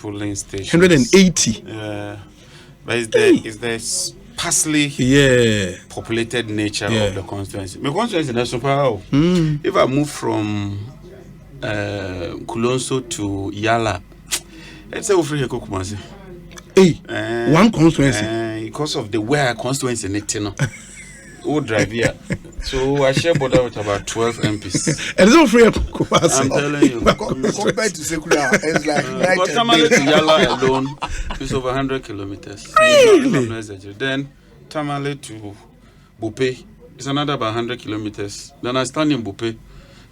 polling stations. 180. But is the sparsely populated nature of the constituency. My constituency is super. If I move from Kulonso to Yala, let's say over here, Kukumasi. One constituency. Because of the way our constituency in it, who drive here. So I share border with about 12 MPs. And it's all free. I'm telling you. Compared to Secular, it's like Tamale to Yala alone is over 100 kilometers. Really? Then Tamale to Bupe is another about 100 kilometers. Then I stand in Bupe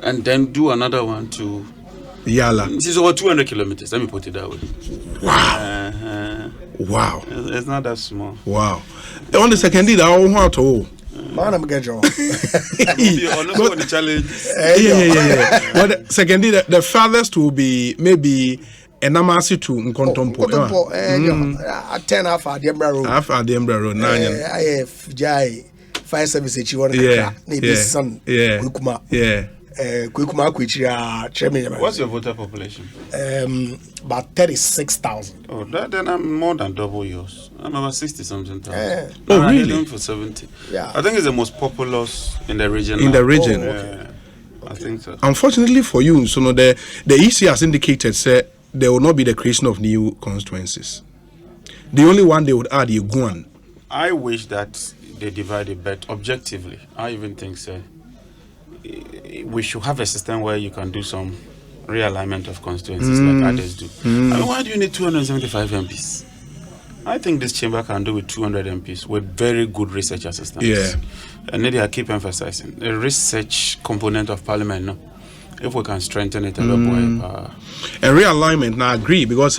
and then do another one to Yala. This is over 200 kilometers. Let me put it that way. Wow. Wow. It's not that small. Wow. On the second day, I don't want to. Man, I'm getting On the challenge. Yeah. But secondly, the farthest will be maybe Enamasi to Nkontompo. 10 half at the Embra Road. Half at the Embra Road. I have Jai fire service. Maybe son. Kukuma. Kukuma Kuchia Chairman. What's your voter population? About 36,000. Oh, then I'm more than double yours. I'm about 60-something thousand. Oh, really? I'm for 70. Yeah. I think it's the most populous in the region. In the region. Okay. I think so. Unfortunately for you, so no, the EC has indicated said there will not be the creation of new constituencies. The only one they would add is Guan. I wish that they divide it, but objectively, I even think so. We should have a system where you can do some realignment of constituencies like others do. I mean, why do you need 275 MPs? I think this chamber can do with 200 MPs with very good research assistance. Yeah. And maybe I keep emphasizing the research component of parliament. No? If we can strengthen it a little more. A realignment, now I agree, because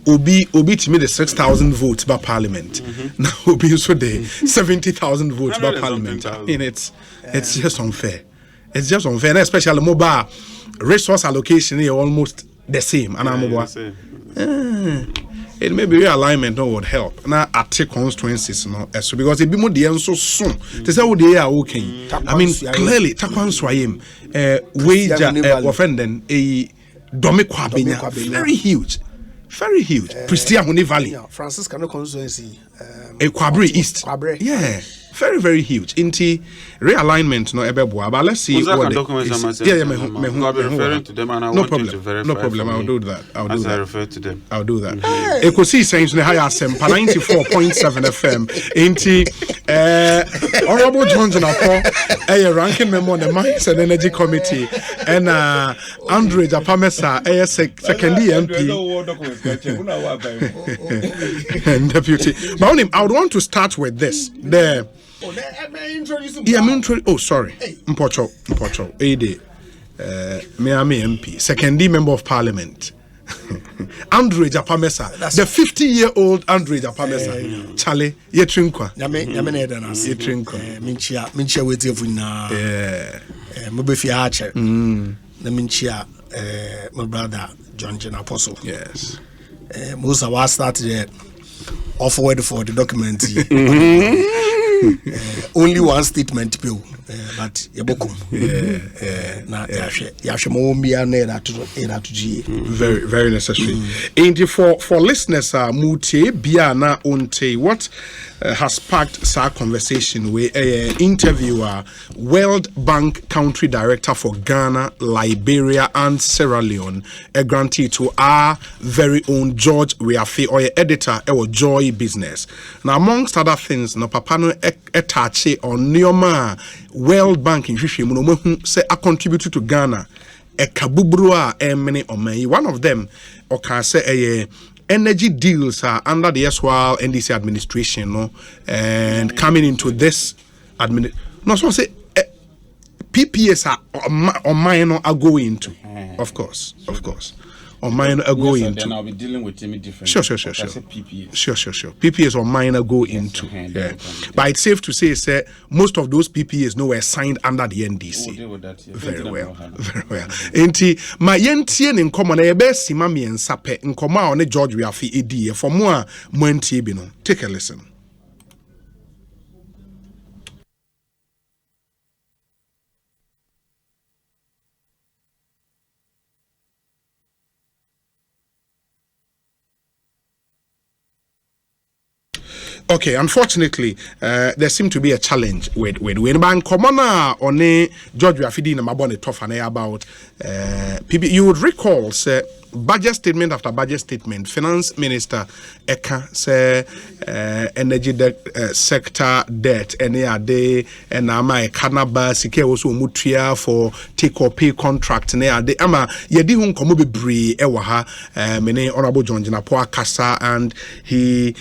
Obi to me the 6,000 votes by parliament. Now Obi so the 70,000 votes by parliament. I mean, it's just unfair. It's just unfair, and especially mobile resource allocation is almost the same. And I'm it may be realignment would help. Now at constituencies, so because it be more the so soon. They say they are okay. I mean, clearly, Takwan Swayim, wage offending a Domikwa very huge. Very huge. Pristia Huni Valley. Francis Kano constituency. A Kwabri East. Yeah. Very, very huge. Inti realignment no ebeboa. But let's see what referring to them and I want you to verify. No problem. I'll do that. I refer to them. I'll do that. Ekosiisen ne higher sem 94.7 FM. Inti Honorable John Jonapo ranking member on the Mines and Energy Committee and Andre Japamesa second MP and deputy. But I would want to start with this. Oh, sorry. Mpocho. Miami MP, second member of parliament. Andre Japamesa, the 50-year-old Andre Japamesa. Charlie, Yetrinkwa. Minchia waiting for now. Mubefi Archer. Minchia, my brother John Apostle. Yes. Most of us started offered for the document. Only one statement bill, but Yabokum. Very, very necessary. And for listeners, Muti Biana Unte, what has sparked our conversation with interviewer, World Bank Country Director for Ghana, Liberia, and Sierra Leone, a grantee to our very own George Weafe, or editor, our Joy Business. Now, amongst other things, no papano etache on Neoma World Bank in Shishi, say a contributor to Ghana, a kabubrua, many or may. One of them, or can say a energy deals are under the SWAL NDC administration, no, and coming into this no, so say PPS are or minor are going into, of course. Or minor are going into. Then I'll be dealing with him different. Sure. PPS. Sure. PPS or minor go into. Yeah. But it's safe to say, most of those PPAs were signed under the NDC. Deal with that, yeah. Very well. Enti my yentie in common e be sima mi ensape in common on George Weafe edi for more mwentie bi no. Take a listen. Okay, unfortunately, there seemed to be a challenge with Bank Commoner on George Rafidi and Mabone Tofane about PB. You would recall, say, budget statement after budget statement, Finance Minister Eka say energy sector debt NAD and ama Canaba Sike also Mutria for take or pay contract NAD ama yedi hun komo bebre ewa ha mene Honorable John Jinapo Kasa, and he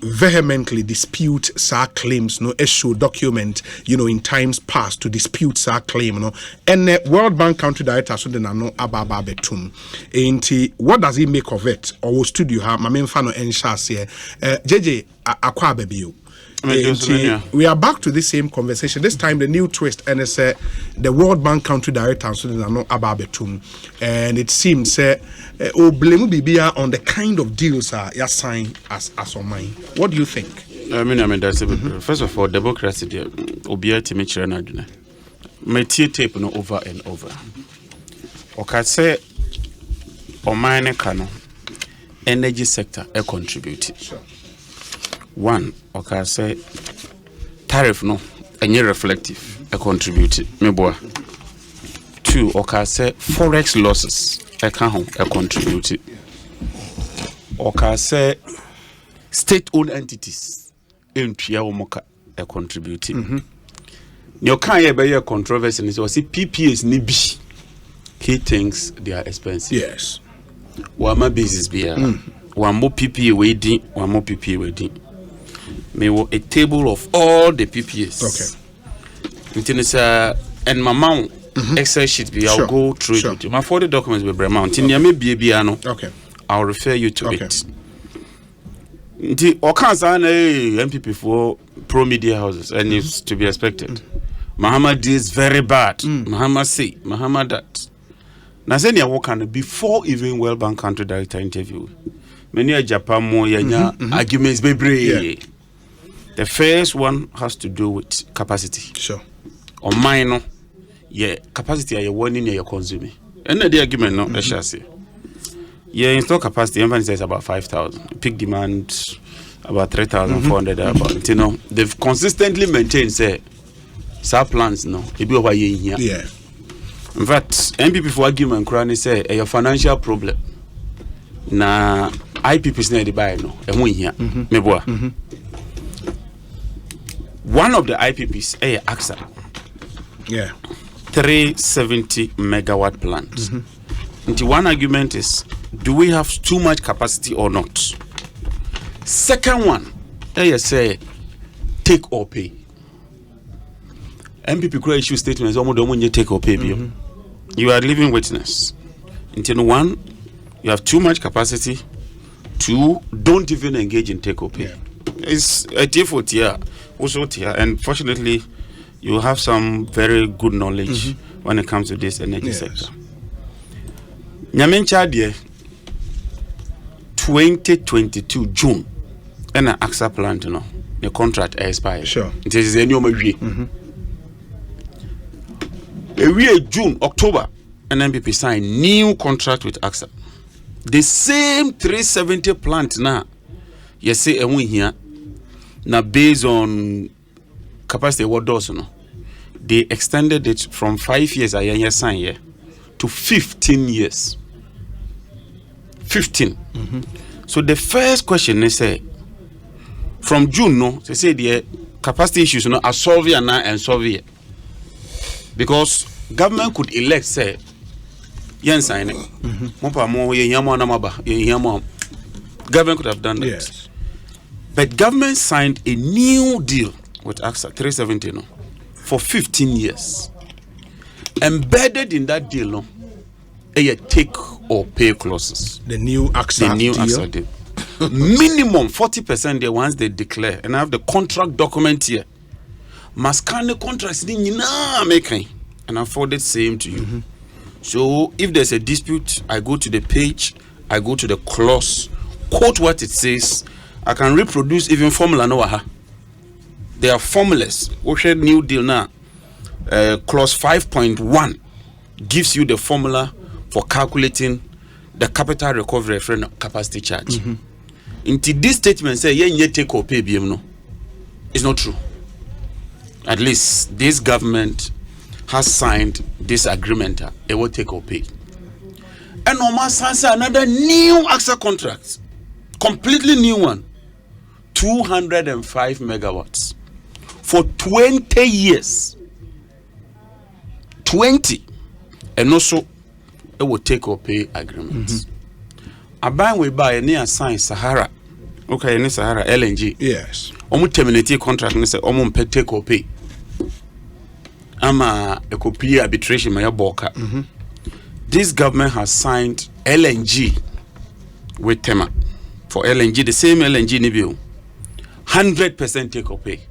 vehemently dispute sa claims, no issue document, in times past to dispute sa claim, and World Bank country director so den no ababa betum. What does he make of it? Or studio ha mamen fano enshase JJ akwa babio. We are back to the same conversation. This time the new twist, and it's the World Bank country director so no ababetum, and it seems blame bibia on the kind of deals you sign as on mine. What do you think? I mean that's a bit. First of all, democracy there obia timi kire na adwene. Metie tape no over and over. Okay, say Omane Kano energy sector contributed. Sure. One, okay, say tariff no any reflective contributed. Meboa. Two, okay, say forex losses contributed. Okay, say state-owned entities in Piaomoka contributed. You can't be a controversy. So see PPAs nibi. He thinks they are expensive. Yes. Wama business beer. One more PPA waiting, one more PPA waiting. May a table of all the PPAs. Okay. And my mount Excel sheet be. I'll go through it with you. My 40 documents will be mount. In your maybe okay. I'll refer you to it. The Okansan MPP for pro media houses, and it's to be expected. Muhammad is very bad. Muhammad say, Muhammad that. Nazenia Wokan before even World Bank country director interview. Many a Japan mo yanya arguments be. The first one has to do with capacity. Sure. On mine, capacity are you warning you're consuming. And the argument no, I shall say. Install capacity, everyone says about 5,000. Peak demand about 3,400. About they've consistently maintained say plans no. It be over here. Yeah. In fact, MPP for argument crane say a financial problem. Na IPPs na the buy no. Here. Meboa. One of the IPPs AXA. Yeah. 370 megawatt plant. And one argument is, do we have too much capacity or not? Second one, they say take or pay. MPP could issue statements almost take or pay. You are living witness. Until one, you have too much capacity. Two, don't even engage in take or pay. Yeah. It's a default here, also here, and fortunately, you have some very good knowledge when it comes to this energy sector. Nyamencha die 2022 June, and an AXA plant, the contract expired. Sure. It is a new movie. June, October, and MPP signed new contract with AXA. The same 370 plant now, you say, and we here, now based on capacity, what does they extended it from 5 years, to 15 years. 15. So the first question is from June, they say the capacity issues are solved now and solved here. Because government could elect, say, sign it. Government could have done that. Yes. But government signed a new deal with AXA 370 for 15 years. Embedded in that deal, a take or pay clauses. The new AXA deal. Minimum 40% there once they declare, and I have the contract document here. Must can the contracts making, and I forwarded same to you. So if there's a dispute, I go to the page, I go to the clause, quote what it says. I can reproduce even formula no. They are formulas. We share new deal now. Clause 5.1 gives you the formula for calculating the capital recovery reference capacity charge. Into this statement say yen take or pay BM no. It's not true. At least this government has signed this agreement. It will take or pay. And Omar Sansa another new AXA contract, completely new one, 205 megawatts for 20 years. 20, and also it will take or pay agreements. I buy we buy near sign Sahara. Okay, in Sahara LNG. Yes. Terminate contract and say take or pay. A copy arbitration my boka. This government has signed LNG with Tema for LNG, the same LNG Nibiu. 100% take or pay.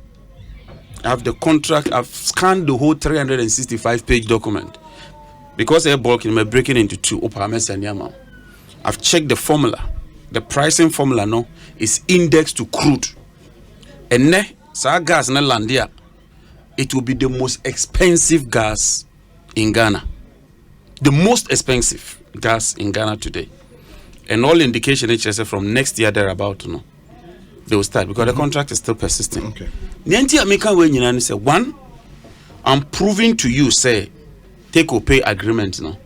I have the contract, I've scanned the whole 365-page document. Because they're bulking, I'm breaking into two. I've checked the formula. The pricing formula no is indexed to crude. And gas na landia, it will be the most expensive gas in Ghana. The most expensive gas in Ghana today. And all indication HSF from next year they're about to know. They will start because the contract is still persisting. Okay. Say, one, I'm proving to you, say, take or pay agreement no,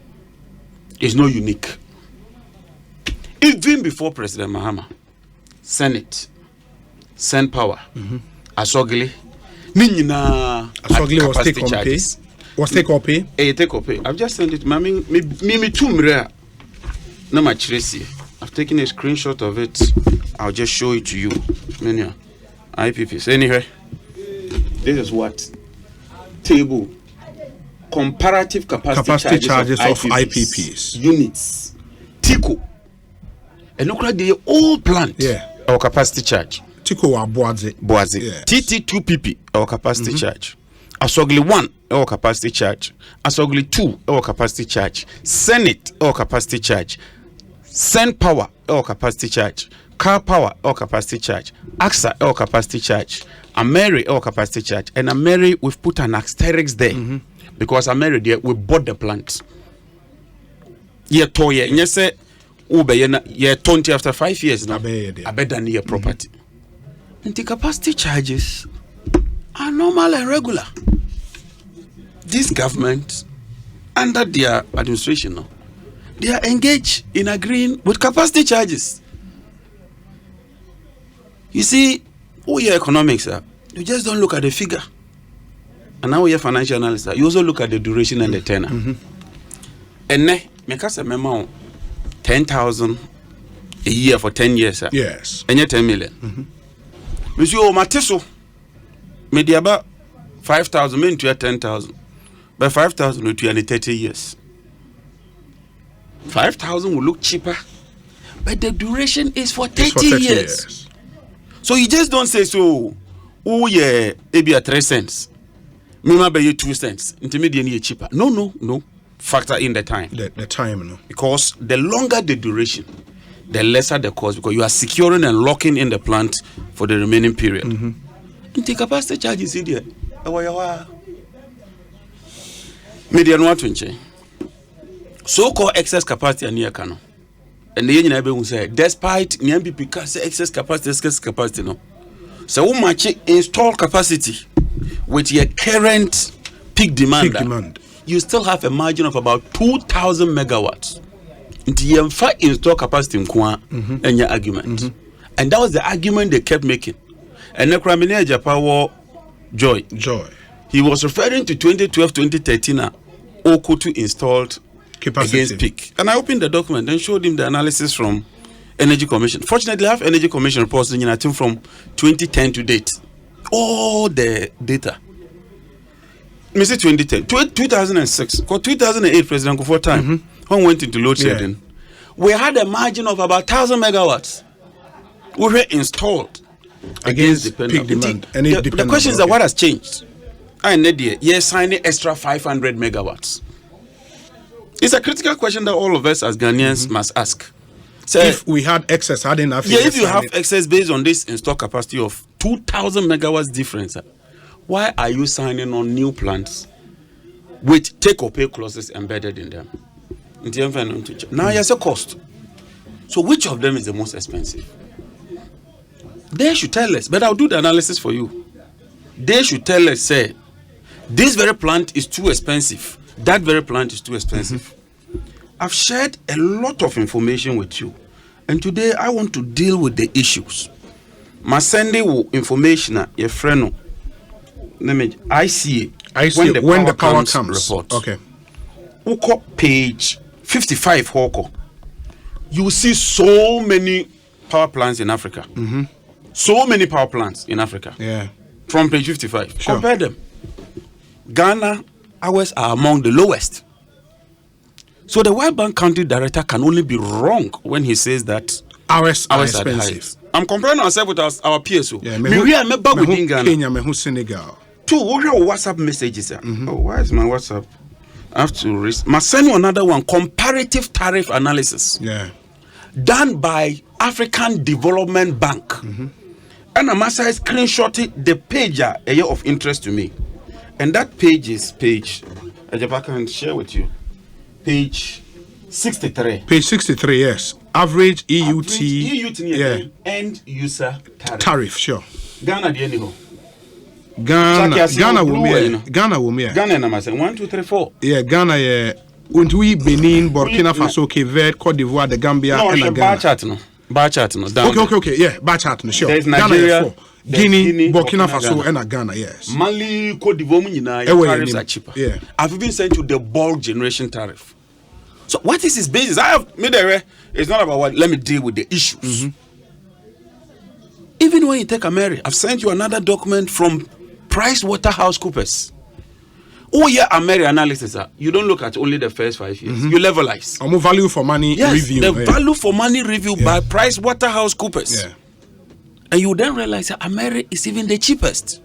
is not unique. Even before President Mahama, Senate, power, Asogli, Asogli was take on pay. Was take or pay? Take or pay. I've just sent it. Me too mrea. No my Tracy. I've taken a screenshot of it. I'll just show it to you. Many IPPs. Anyway, this is what table comparative capacity charges of IPPs. Units. Tico. And look like the old plant. Yeah. Our capacity charge. Tico or Boazi. Yes. TT2PP. Our capacity charge. Asogli 1, our capacity charge. Asogli 2, our capacity charge. Senate, our capacity charge. Send Power, our capacity charge. Car Power, our capacity charge. AXA, our capacity charge. Ameri, our capacity charge. And Ameri, we've put an asterisk there. Because Ameri, there, we bought the plant. Yeah, toye. And you say, yeah, 20 after 5 years now. I bet than your property. And the capacity charges are normal and regular. This government, under their administration now, they are engaged in agreeing with capacity charges. You see, your economics, you just don't look at the figure. And now we have financial analysis. You also look at the duration and the tenor. And then, make us a memo 10,000 a year for 10 years. Yes. And yet 10 million. Monsieur Mateso. Maybe about 5,000 men to 10,000. By 5,000 to 30 years. 5,000 will look cheaper, but the duration is for 30 years. So you just don't say so. Oh yeah, maybe at 3 cents. Maybe 2 cents. Intermediate cheaper. No. Factor in the time. The time, no. Because the longer the duration, the lesser the cost. Because you are securing and locking in the plant for the remaining period. The capacity charge is in there. Median what winche. So-called excess capacity near Kano. And the engineer will say, despite the MPP can say excess capacity, no. So much installed capacity with your current peak demand. You still have a margin of about 2,000 megawatts. Into your installed capacity in your argument. And that was the argument they kept making. And the Kramine Japawo Joy. He was referring to 2012-2013 Okutu installed capacity against peak. And I opened the document and showed him the analysis from Energy Commission. Fortunately, I have Energy Commission reports from 2010 to date. All the data. Mr. 2010, 2006, for 2008, President Kufuor time, when we went into load shedding, we had a margin of about 1,000 megawatts. We were installed against peak demand. The question is that what has changed? And you're signing extra 500 megawatts. It's a critical question that all of us as Ghanaians must ask. So if we had excess, had enough. Yeah, if you have excess based on this installed capacity of 2,000 megawatts difference, why are you signing on new plants with take-or-pay clauses embedded in them? Now, there's a cost. So which of them is the most expensive? They should tell us, but I'll do the analysis for you. they should tell us, say, this very plant is too expensive. That very plant is too expensive. I've shared a lot of information with you. And today I want to deal with the issues. My sending information, your friend, I see when the power comes report. Okay. Oko page 55 Hoko. You will see so many power plants in Africa. So many power plants in Africa. Yeah. From page 55. Sure. Compare them. Ghana, ours are among the lowest. So the World Bank country director can only be wrong when he says that ours are the expensive. highest. I'm comparing ourselves with our peers. Yeah, within Ghana. Kenya, Senegal. Two, what are WhatsApp messages? Oh, why is my WhatsApp? I have to must send you another one. Comparative tariff analysis. Yeah. Done by African Development Bank. And I must screenshot the page area of interest to me. And that page is page, I can share with you. Page 63. Page 63, yes. Average EUT. Yeah. End user tariff, sure. Ghana, the anyhow. Ghana will me. Ghana, number 1, 2, 3, 4. Yeah, Ghana, yeah. We Benin, Burkina Faso, Cape Verde, Cote d'Ivoire, the Gambia, and Ghana. Bar chart, no. Okay, yeah, bar chart, sure. There's Nigeria, Guinea, Burkina Faso, and Ghana, yes. Mali, Cote d'Ivoire, tariffs are cheaper. Yeah. I've even sent you the bulk generation tariff. So what is his basis? I have made a it's not about what, let me deal with the issues. Even when you take America, I've sent you another document from PricewaterhouseCoopers. Oh yeah, America analysis. You don't look at only the first 5 years. You levelize. Value for money review. The value for money review by PricewaterhouseCoopers. Yeah. And you then realize that America is even the cheapest.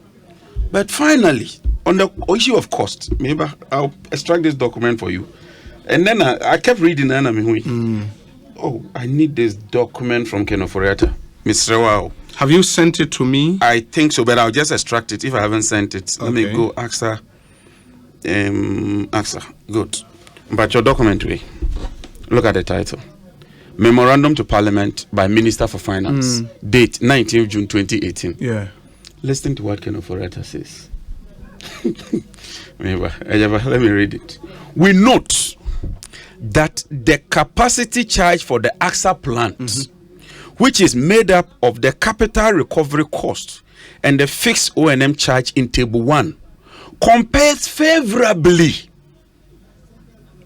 But finally, on the issue of cost, maybe I'll extract this document for you. And then I kept reading and oh, I need this document from Ken Oforiatta. Mr. Wow. Have you sent it to me? I think so, but I'll just extract it if I haven't sent it. Let me go AXA. AXA. Good. But your document way. Look at the title. Memorandum to Parliament by Minister for Finance. Date 19th June 2018. Yeah. Listen to what Ken Oforiatta says. Let me read it. We note that the capacity charge for the AXA plant, which is made up of the capital recovery cost and the fixed O&M charge in table 1, compares favorably.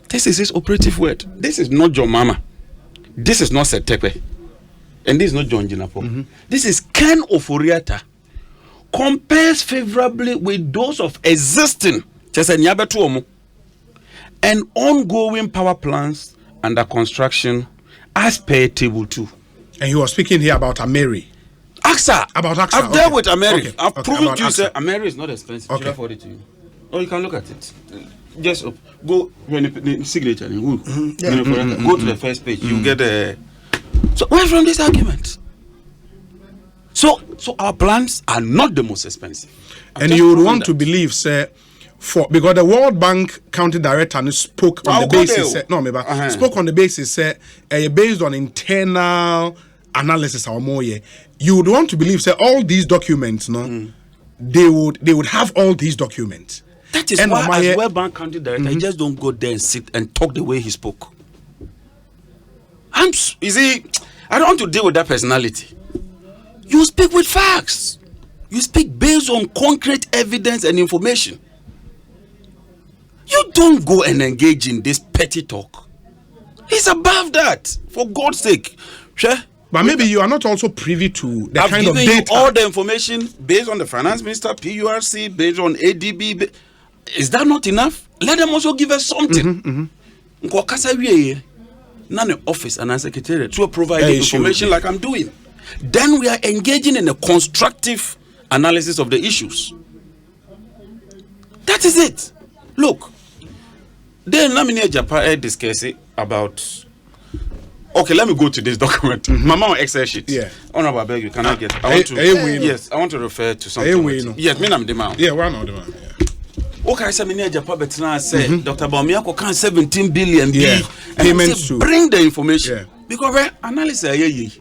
This is his operative word. This is not John Mama. This is not Setepe. And this is not John Jinapo. This is Ken Oforiatta. Compares favorably with those of existing and ongoing power plants under construction as per table 2. And he was speaking here about Ameri. AXA. About AXA. I've dealt with Ameri. I've proven to you that Ameri is not expensive. Okay. Should I afford it to you? Oh, you can look at it. Just go when the signature. Go to the first page. You get a. So where from this argument? So our plants are not the most expensive. And you would want to believe, sir, because the World Bank County Director spoke on the basis, spoke on the basis, based on internal analysis or more. You would want to believe, sir, all these documents, they would have all these documents. That is why, as World Bank County Director, he just don't go there and sit and talk the way he spoke. I don't want to deal with that personality. You speak with facts. You speak based on concrete evidence and information. You don't go and engage in this petty talk. He's above that, for God's sake. Sure. But maybe you are not also privy to the I've kind of given data. you all the information based on the finance minister, PURC, based on ADB. Is that not enough? Let them also give us something. None of office and secretariat to provide the information like I'm doing. Then we are engaging in a constructive analysis of the issues. That is it. Look, then let me discuss it about. Okay, let me go to this document. Mama on Excel sheet. Yeah. Honorable, I beg you, can I get? I want to. Yes, I want to refer to something. Yes, me I'm the man. Yeah, one of them. Okay, I said, I said, Dr. Bamiako can 17 billion payments to bring the information because analysis,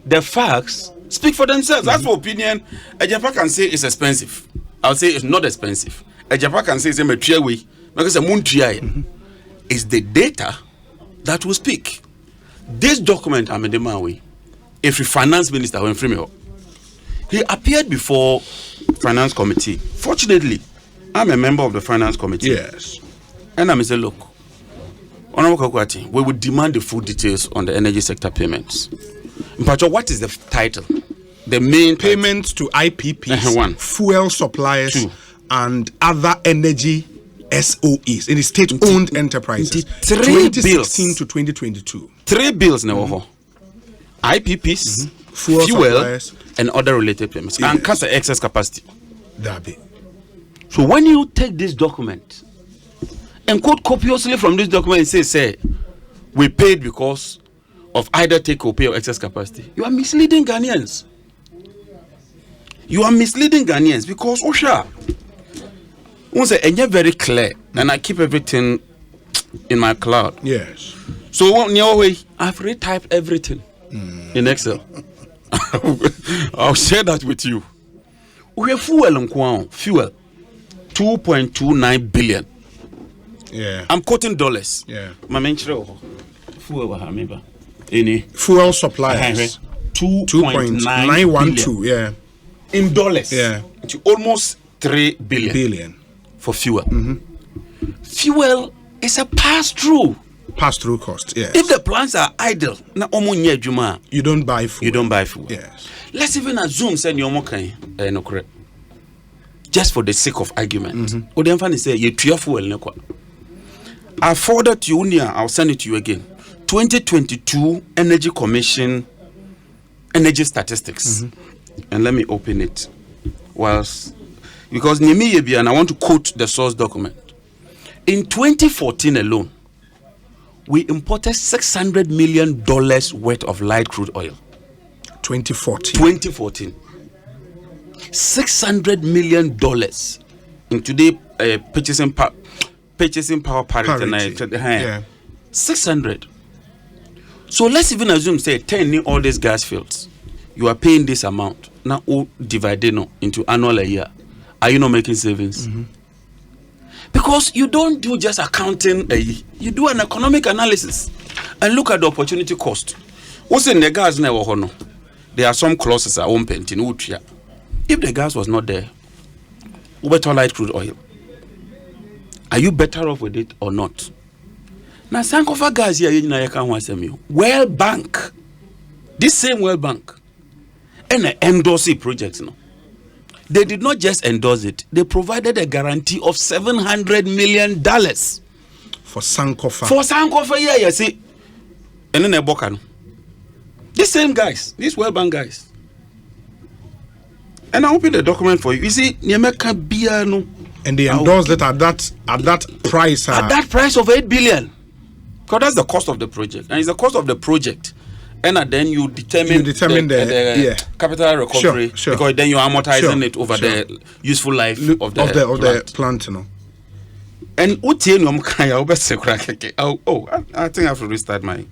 the facts speak for themselves. That's my opinion. A Japan can say it's expensive. I'll say it's not expensive. A Japan can say it's a material way because a moon is the data that will speak. This document, I'm in the man way. If the finance minister went from me, he appeared before finance committee. Fortunately, I'm a member of the finance committee. Yes. And I'm saying, look, Honorable Kakwati, we would demand the full details on the energy sector payments. Mpacho, what is the title? The main payments to IPPs, one. Fuel suppliers, 2. and other energy SOEs in the state-owned enterprises. 2016 to 2022. 3 bills now. IPPs, fuel suppliers, and other related payments. Yes. And cast the excess capacity. Dabi. So when you take this document and quote copiously from this document and say, we paid because of either take or pay or excess capacity, you are misleading Ghanaians. You are misleading Ghanaians because Osha, and you're very clear, and I keep everything in my cloud. Yes. So in your way, I've retyped everything in Excel. I'll share that with you. We have fuel, 2.29 billion. Yeah. I'm quoting dollars. Yeah. My main fuel Fuel suppliers. 2.912. Yeah. In dollars. Yeah. To almost 3 billion for fuel. Fuel is a pass-through. Pass-through cost. Yes. If the plants are idle, you don't buy fuel. You don't buy fuel. Yes. Let's even assume send your no correct. Just for the sake of argument. Say you fuel. I forwarded to you. I'll send it to you again. 2022 Energy Commission energy statistics. And let me open it. Because and I want to quote the source document. In 2014 alone, we imported $600 million worth of light crude oil. 2014. $600 million in today purchasing power parity. Yeah. 600. So let's even assume, say, 10 in all these gas fields. You are paying this amount. Now, divided into annual a year. Are you not making savings? Because you don't do just accounting. You do an economic analysis and look at the opportunity cost. What's in the gas now? There are some clauses that own painting. If the gas was not there, better light crude oil. Are you better off with it or not? Now, Sankofa gas here, you can't want to World Bank, this same World Bank, and endorse the project. They did not just endorse it; they provided a guarantee of $700 million for Sankofa. For Sankofa, yeah, you see, and then they bokan. These same guys, these World Bank guys. And I open the document for you. You see, and they endorsed it at that price. At that price of $8 billion. Because that's the cost of the project. And it's the cost of the project. And then you determine the capital recovery. Sure. Because then you're amortizing it over the useful life of the plant. And I think I have to restart my.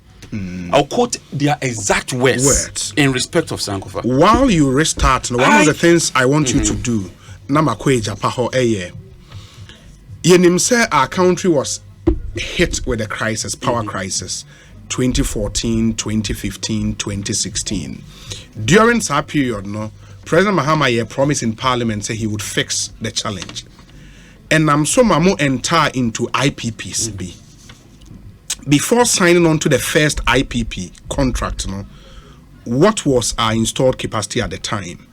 I'll quote their exact words in respect of Sankofa. While you restart, one of the things I want you to do, Yenim say our country was hit with a crisis, power crisis, 2014, 2015, 2016. During that period, President Mahama promised in Parliament say he would fix the challenge. And I'm so mamu enter into IPPs. Before signing on to the first IPP contract, what was our installed capacity at the time?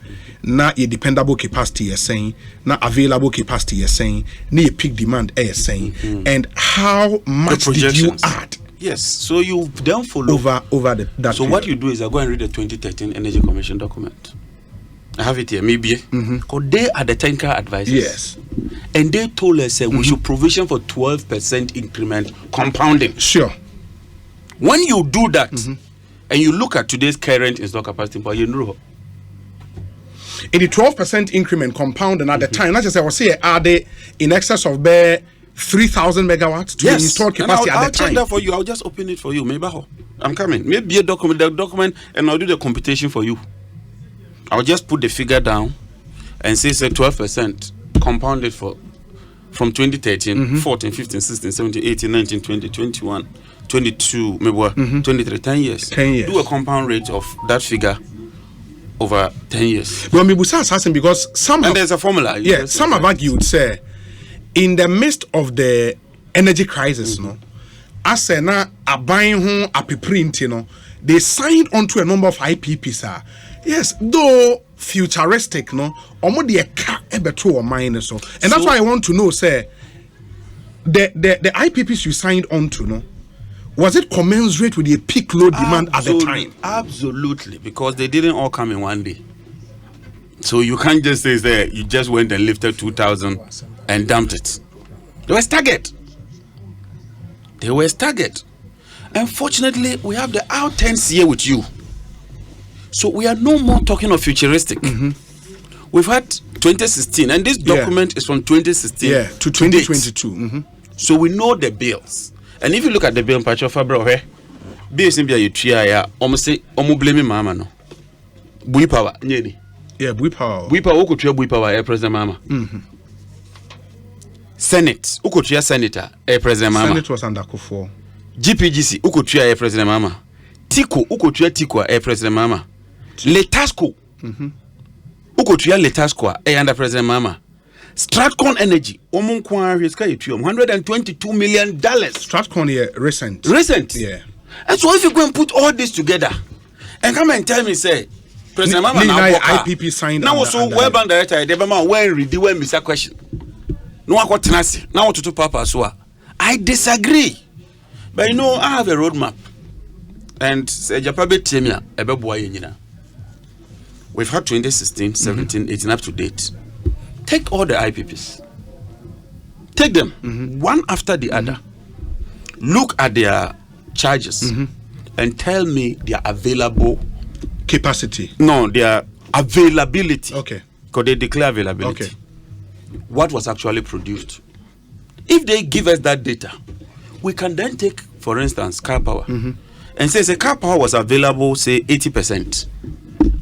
Na a dependable capacity you're saying, na available capacity you're saying, na a peak demand you're saying, and how much did you add? Yes, so you've then follow over that. So period. What you do is I go and read the 2013 Energy Commission document. I have it here, maybe. Because they are the technical advisors. Yes. And they told us we should provision for 12% increment compounding. Sure. When you do that, and you look at today's current installed capacity, you know. In the 12% increment compounding at the time, not just I was saying, are they in excess of 3,000 megawatts to installed capacity I'll at the time? check that for you. I'll just open it for you. Maybe I'm coming. Maybe the document, and I'll do the computation for you. I'll just put the figure down and say 12%. compound it from 2013, 14, 15, 16, 17, 18, 19, 20, 21, 22, maybe 23, 10 years. 10 years. Do a compound rate of that figure over 10 years. But maybe asking because and there's a formula. Yeah, some have argued say in the midst of the energy crisis, no, as na aban ho apiprint, no, they signed onto a number of IPPs. Yes, though futuristic, no, omo de ka ebeto o mine so. And that's why I want to know, say the IPPs you signed onto, no, was it commensurate with the peak load demand at the time? Absolutely, because they didn't all come in one day. So you can't just say that you just went and lifted 2,000 and dumped it. They were staggered. Unfortunately, we have the out-10s here with you. So we are no more talking of futuristic. We've had 2016, and this document is from 2016 to 2022. So we know the bills. And if you look at the bill in Pachofa, bro, bills in you try, almost say, blame mama no. Bui power, nyeni. Yeah, bui power. Bui power, uko try bui power, President Mama. Senate, uko try senator, President Mama. Senate was under Kufuor. GPGC, uko try President Mama. Tiko, uko try Tiko, President Mama. Letasco, uko try Letasco, under President Mama. Stratcon Energy, $122 million. Stratcon, recent. Yeah. And so if you go and put all this together and come and tell me, say, President Mama now IPP signed now also World Bank Director, the Mama when read the way Mr. Question. No one got tenacity. Now what to do, Papa? So I disagree. But you know, I have a roadmap. And say Japabe Temia, Ebeboy. We've had 2016, 17, 18 up to date. Take all the IPPs. Take them one after the other. Look at their charges and tell me their available capacity. No, their availability. Okay. Because they declare availability. Okay. What was actually produced. If they give us that data, we can then take, for instance, car power. And say car power was available, say 80%.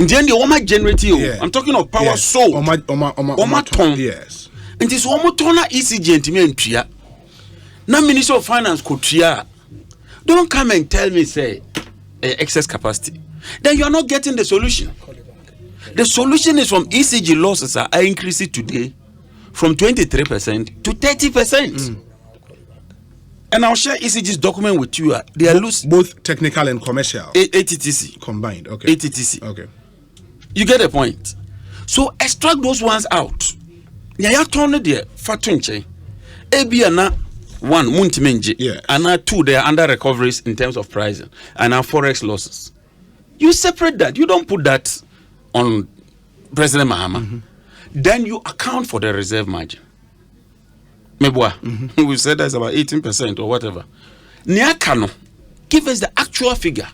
In the end, the Oma generative, I'm talking of power sold. Oma ton. Yes. And this Oma tona ECG and Timmy and Tria. Now, Minister of Finance could Tria. Don't come and tell me, say, excess capacity. Then you are not getting the solution. The solution is from ECG losses are increasing today from 23% to 30%. And I'll share ECG's document with you. They are loose. Both technical and commercial. ATTC. Combined. Okay. ATTC. Okay. You get the point. So extract those ones out. Yeah, turn it there. Fatunche. Ebiana one muntimenji. Yes. And two, they are under recoveries in terms of pricing and our forex losses. You separate that. You don't put that on President Mahama. Then you account for the reserve margin. Mebwa. We said that's about 18% or whatever. Niakano, give us the actual figure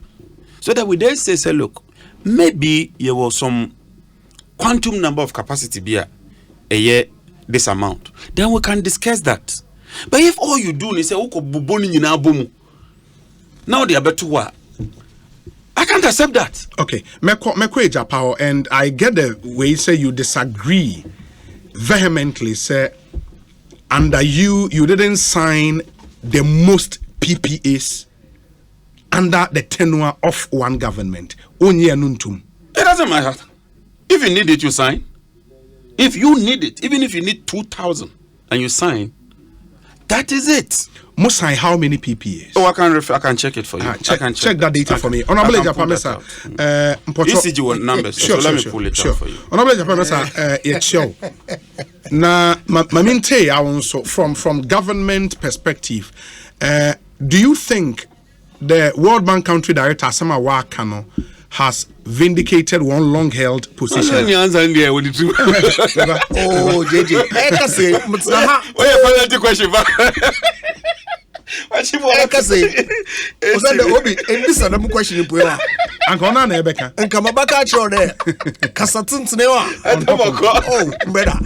so that we then say, look, maybe there was some quantum number of capacity be a year this amount. Then we can discuss that. But if all you do is say, now they are better what? I can't accept that. Okay. Mekwe Japao, and I get the way you say you disagree vehemently, say, under you didn't sign the most PPAs under the tenure of one government. It doesn't matter. If you need it, you sign. If you need it, even if you need 2,000 and you sign, that is it. Must sign how many PPAs? Oh, I can check it for you. Check that data for me. Honorable Japamesa, ECG numbers. Sure, so let me pull it out for you. Honorable Japamesa, it's show. Now, Maminte, also from government perspective, do you think the World Bank Country Director Sama Wakano has vindicated one long-held position? Oh, JJ. What's the question? Question. Ankona na ebeka. Nkama baka chiro de. Kasatintene wa. Oh, better.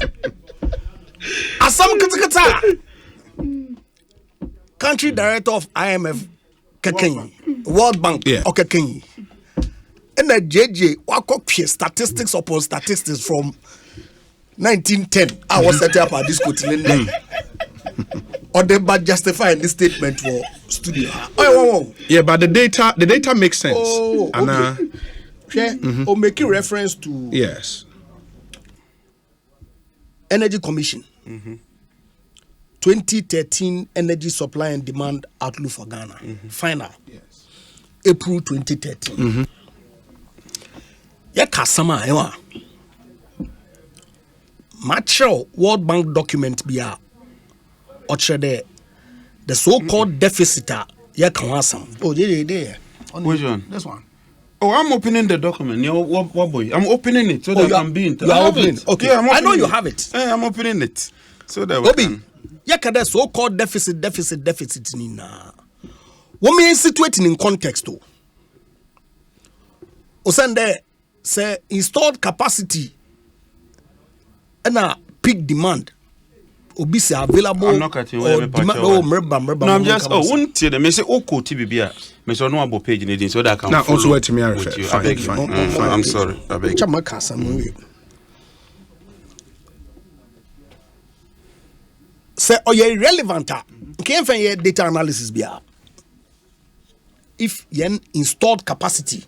Asam kitikata. Country Director of IMF Kekenyi. World Bank Kekenyi. And the JJ wako statistics upon statistics from 1910, I was set up at this Kotilende. Or they but justify this statement for studio. Oh. Yeah, but the data makes sense. Oh, and okay. Or making reference to yes. Energy Commission. 2013 Energy Supply and Demand Outlook for Ghana. Final. Yes. April 2013. Kasama ewa. Macho World Bank document biya. The so-called deficit. Oh, yeah. Which one? This one. Oh, I'm opening the document. What boy? I'm opening it so that I can be in. You are opening. Okay. Yeah, I know you have it. I'm opening it so that we can. The so-called deficit. Nina. What means situating in context though? Osande say installed capacity and a peak demand. Obisi available. I'm not cutting away. No, I'm just. Won't tell them. I say, "Oh, TBBA." Me so no about page in so that I can. Now also wait to me. Fine. I'm sorry. I beg. Say, oh, you're irrelevant. Can't find your data analysis. If you installed capacity,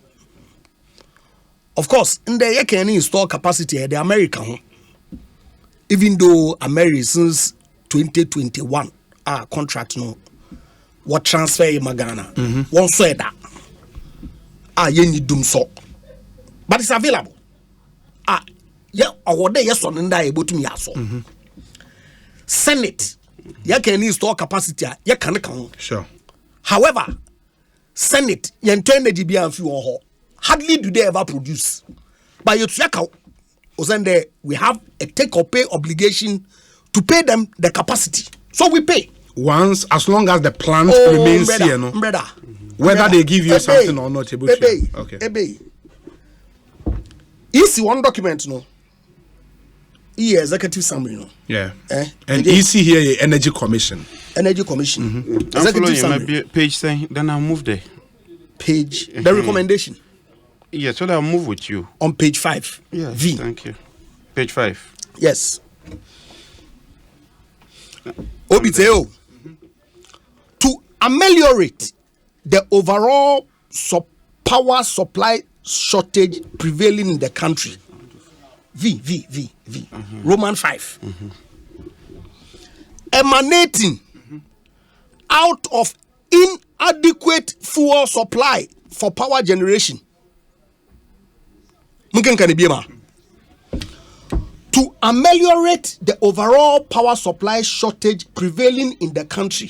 of course, in the you can install capacity the American. Even though America since 2021 contract no what transfer in Ghana one said that you need doom so but it's available yeah or there yes on that able to me also Senate you can install capacity you can count sure however Senate you energy be and few hardly do they ever produce but you check out we have a take or pay obligation to pay them the capacity. So we pay. Once, as long as the plant remains here, no? Whether they give you something or not. Okay. Easy one document, no? Executive summary, no? Yeah. And easy here, Energy Commission. Energy Commission. Executive summary. Page saying, then I'll move there. Page, the recommendation. Yes, so I'll move with you. On page 5. Yes, V. Thank you. Page 5. Yes. Obiteo. To ameliorate the overall power supply shortage prevailing in the country. V. Roman 5. Emanating out of inadequate fuel supply for power generation. To ameliorate the overall power supply shortage prevailing in the country,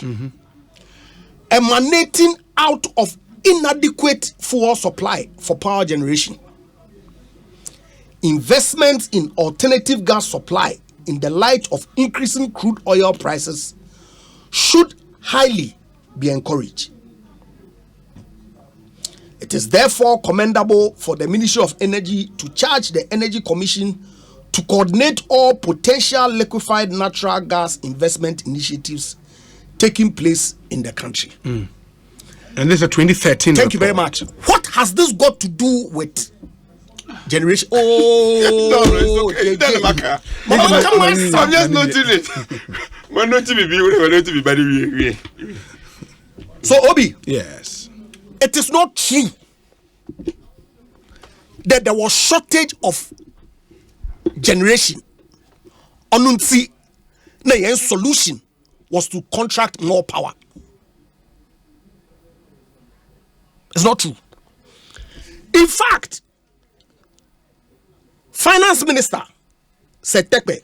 emanating out of inadequate fuel supply for power generation, investments in alternative gas supply in the light of increasing crude oil prices should highly be encouraged. It is therefore commendable for the Ministry of Energy to charge the Energy Commission to coordinate all potential liquefied natural gas investment initiatives taking place in the country. And this is a 2013 Thank you very much. What has this got to do with generation? Oh, I'm just noting it. We're not to be bad. So, Obi. Yes. It is not true that there was shortage of generation. Onunsi, the solution was to contract more power. It's not true. In fact, Finance Minister Setekpe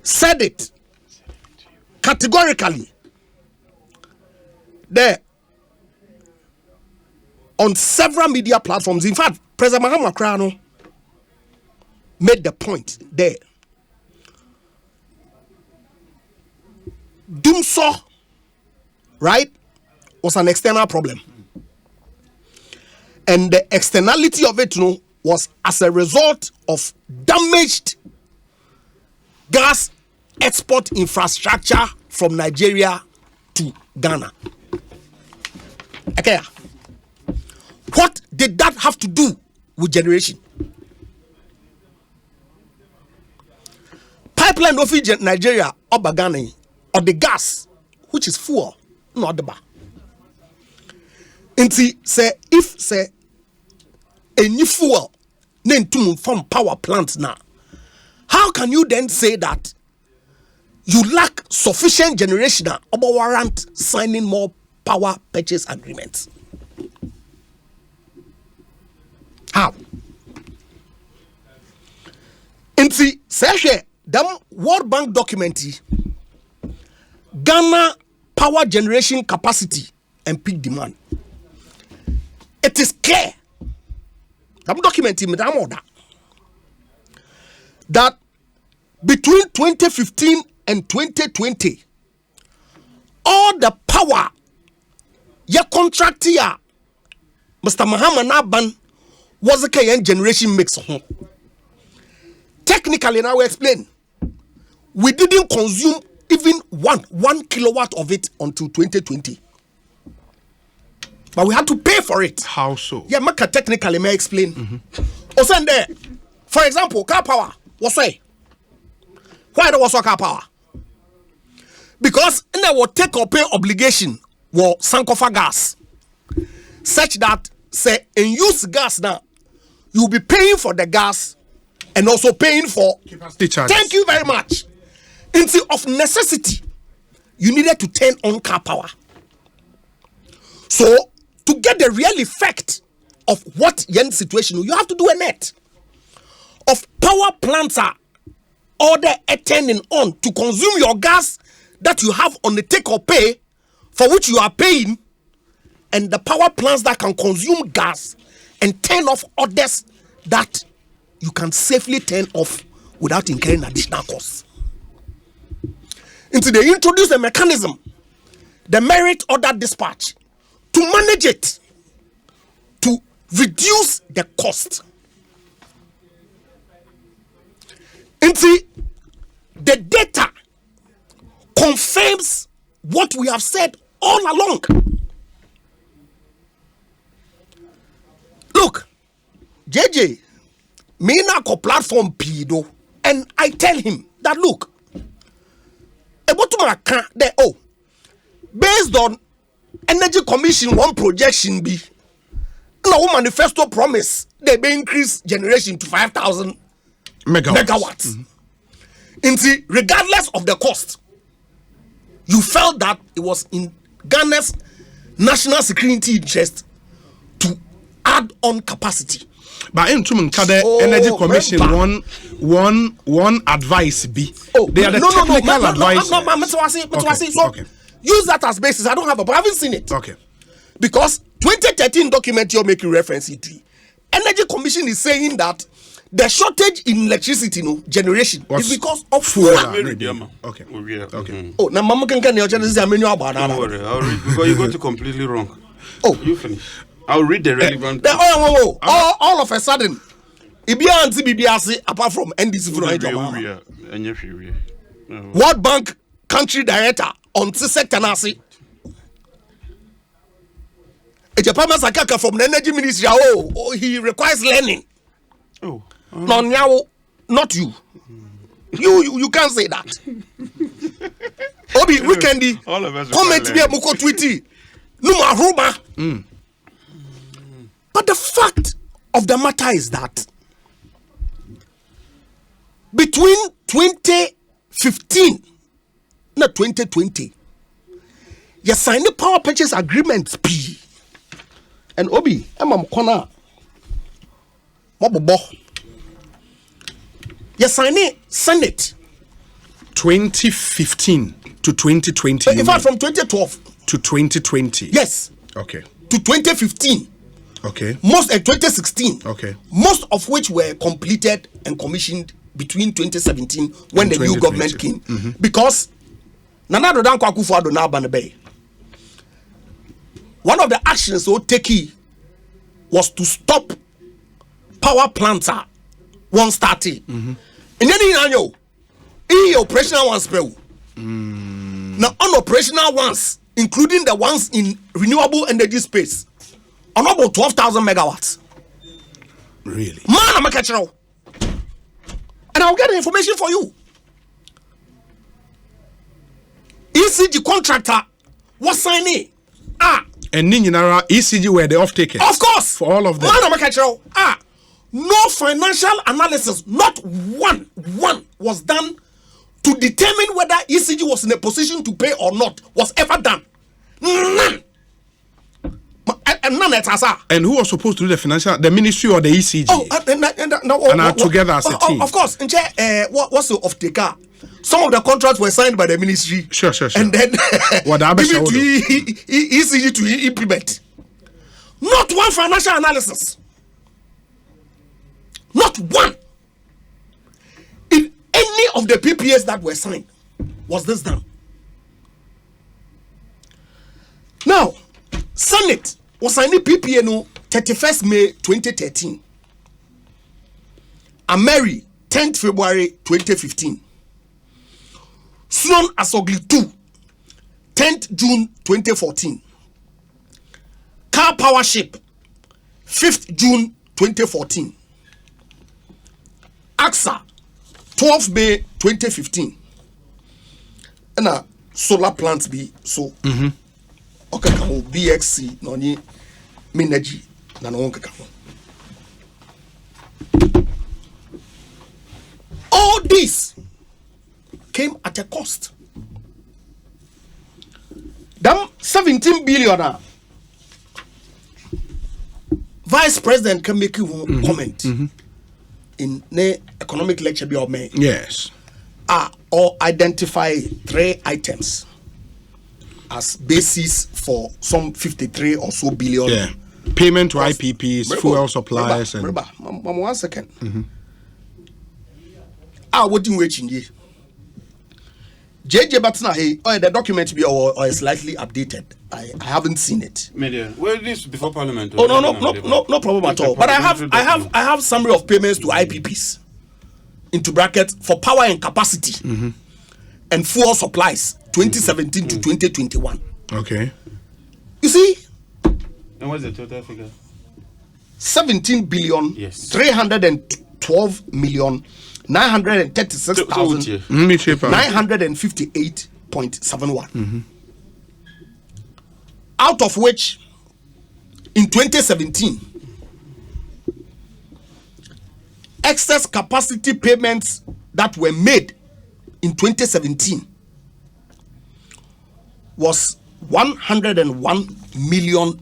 said it categorically there on several media platforms. In fact, President Mahama Krano made the point there. Dumso, right, was an external problem. And the externality of it, was as a result of damaged gas export infrastructure from Nigeria to Ghana. Okay. What did that have to do with generation? pipeline of Nigeria or Bagani or the gas, which is fuel, not the bar. And see, say if say a new fuel then to from power plants now, how can you then say that you lack sufficient generation or warrant signing more power purchase agreements? How? And see, say them World Bank document Ghana power generation capacity and peak demand. It is clear. That document that between 2015 and 2020, all the power your contract here, Mr. Muhammad Naban was a Kenyan generation mix. Technically, now we explain. We didn't consume even one kilowatt of it until 2020. But we had to pay for it. How so? Yeah, technically may explain. Also, there, for example, car power was why? Why there was car power? Because in there will take or pay obligation for Sankofa gas, such that say in use gas now, you'll be paying for the gas and also paying for capacity charges. Thank you very much. Instead of necessity, you needed to turn on car power. So to get the real effect of what yen situation, you have to do a net of power plants are order turning on to consume your gas that you have on the take or pay for which you are paying, and the power plants that can consume gas and turn off others that you can safely turn off without incurring additional costs. Until they introduce a mechanism, the merit order dispatch, to manage it, to reduce the cost. Until the data confirms what we have said all along. Look, JJ, me na ko platform pido, and I tell him that look, based on Energy Commission one projection be now manifesto promise they may increase generation to 5,000 megawatts. Regardless of the cost, you felt that it was in Ghana's national security interest to add on capacity. But in Energy Commission one advice be they are the technical advice. Okay. Use that as basis. I don't have but I haven't seen it. Okay. Because 2013 document you're making reference to, Energy Commission is saying that the shortage in electricity generation is because of fuel. Okay. Oh, now Mama can your Genesis about that. Don't worry, I'll read because you got it completely wrong. Oh, you finish. I'll read the relevant. All of a sudden, apart from NDC, World Bank country director on sector Nasi. A Japan Sakaka from the Energy Ministry. Oh, he requires learning. Oh, no, not you. You can't say that. Obi, weekendy. All of us comment me muko tweety. Numa Roma. But the fact of the matter is that between 2015 and 2020, you signed the power purchase agreement P. And Obi, I'm corner. You signed it Senate 2015 to 2020. In fact, from 2012 to 2020. Yes. Okay. To 2015. Okay. Most 2016. Okay. Most of which were completed and commissioned between 2017 when the new government came. Because Nana Dodan Kwakufu-Addo na Banebe. One of the actions so taken was to stop power plants one starting. And then in operational ones spell. Now unoperational ones, including the ones in renewable energy space, are about 12,000 megawatts. Really? Man, I'm a catcher. And I'll get the information for you. ECG contractor was signing. And Ninara ECG were the off takers. Of course. For all of them. No financial analysis, not one was done to determine whether ECG was in a position to pay or not, was ever done. None. None at all. And who was supposed to do the financial, the ministry or the ECG? Together as a team. Of course. What's the off taker? Some of the contracts were signed by the ministry. Sure. And then given to ECG to implement. Not one financial analysis. Not one. In any of the PPAs that were signed was this done. Now, Senate was signing PPA no 31st May 2013. Ameri 10th February 2015. Sunon Asogli 2 10th June 2014. Car Power Ship 5th June 2014. AXA 12th May 2015. And solar plants be so. Okay, BXC noni Minergy na no kaka. All this came at a cost. Damn 17 billion. Vice President can make you comment in the economic lecture be of me. Yes. Or identify 3 items as basis for some 53 or so billion. Yeah. Payment to IPPs, fuel suppliers. Remember, 1 second. What do you wait in ye? JJ Batna, the document be or slightly updated. I haven't seen it. Media. Well, this before Parliament. No problem at all. But I have summary of payments to IPPs into brackets for power and capacity and fuel supplies 2017 to 2021. Okay. You see? And what's the total figure? 17 billion. Yes. 312 million. 936,958.71. Out of which, in 2017, excess capacity payments that were made in 2017 was $101 million.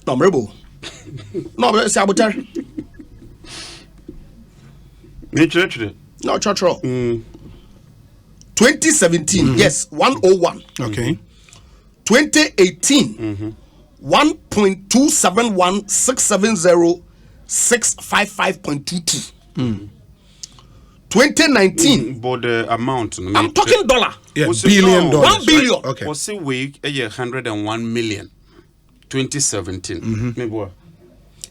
Numberable. No, it's Abutar. No, church. 2017, yes, 101. Okay. 2018, 1.271670655.22. 2019. But the amount. I'm talking dollar. Yeah, billion dollars. 1 billion. Right? Okay. Was a week 101 million. 2017. Maybe what?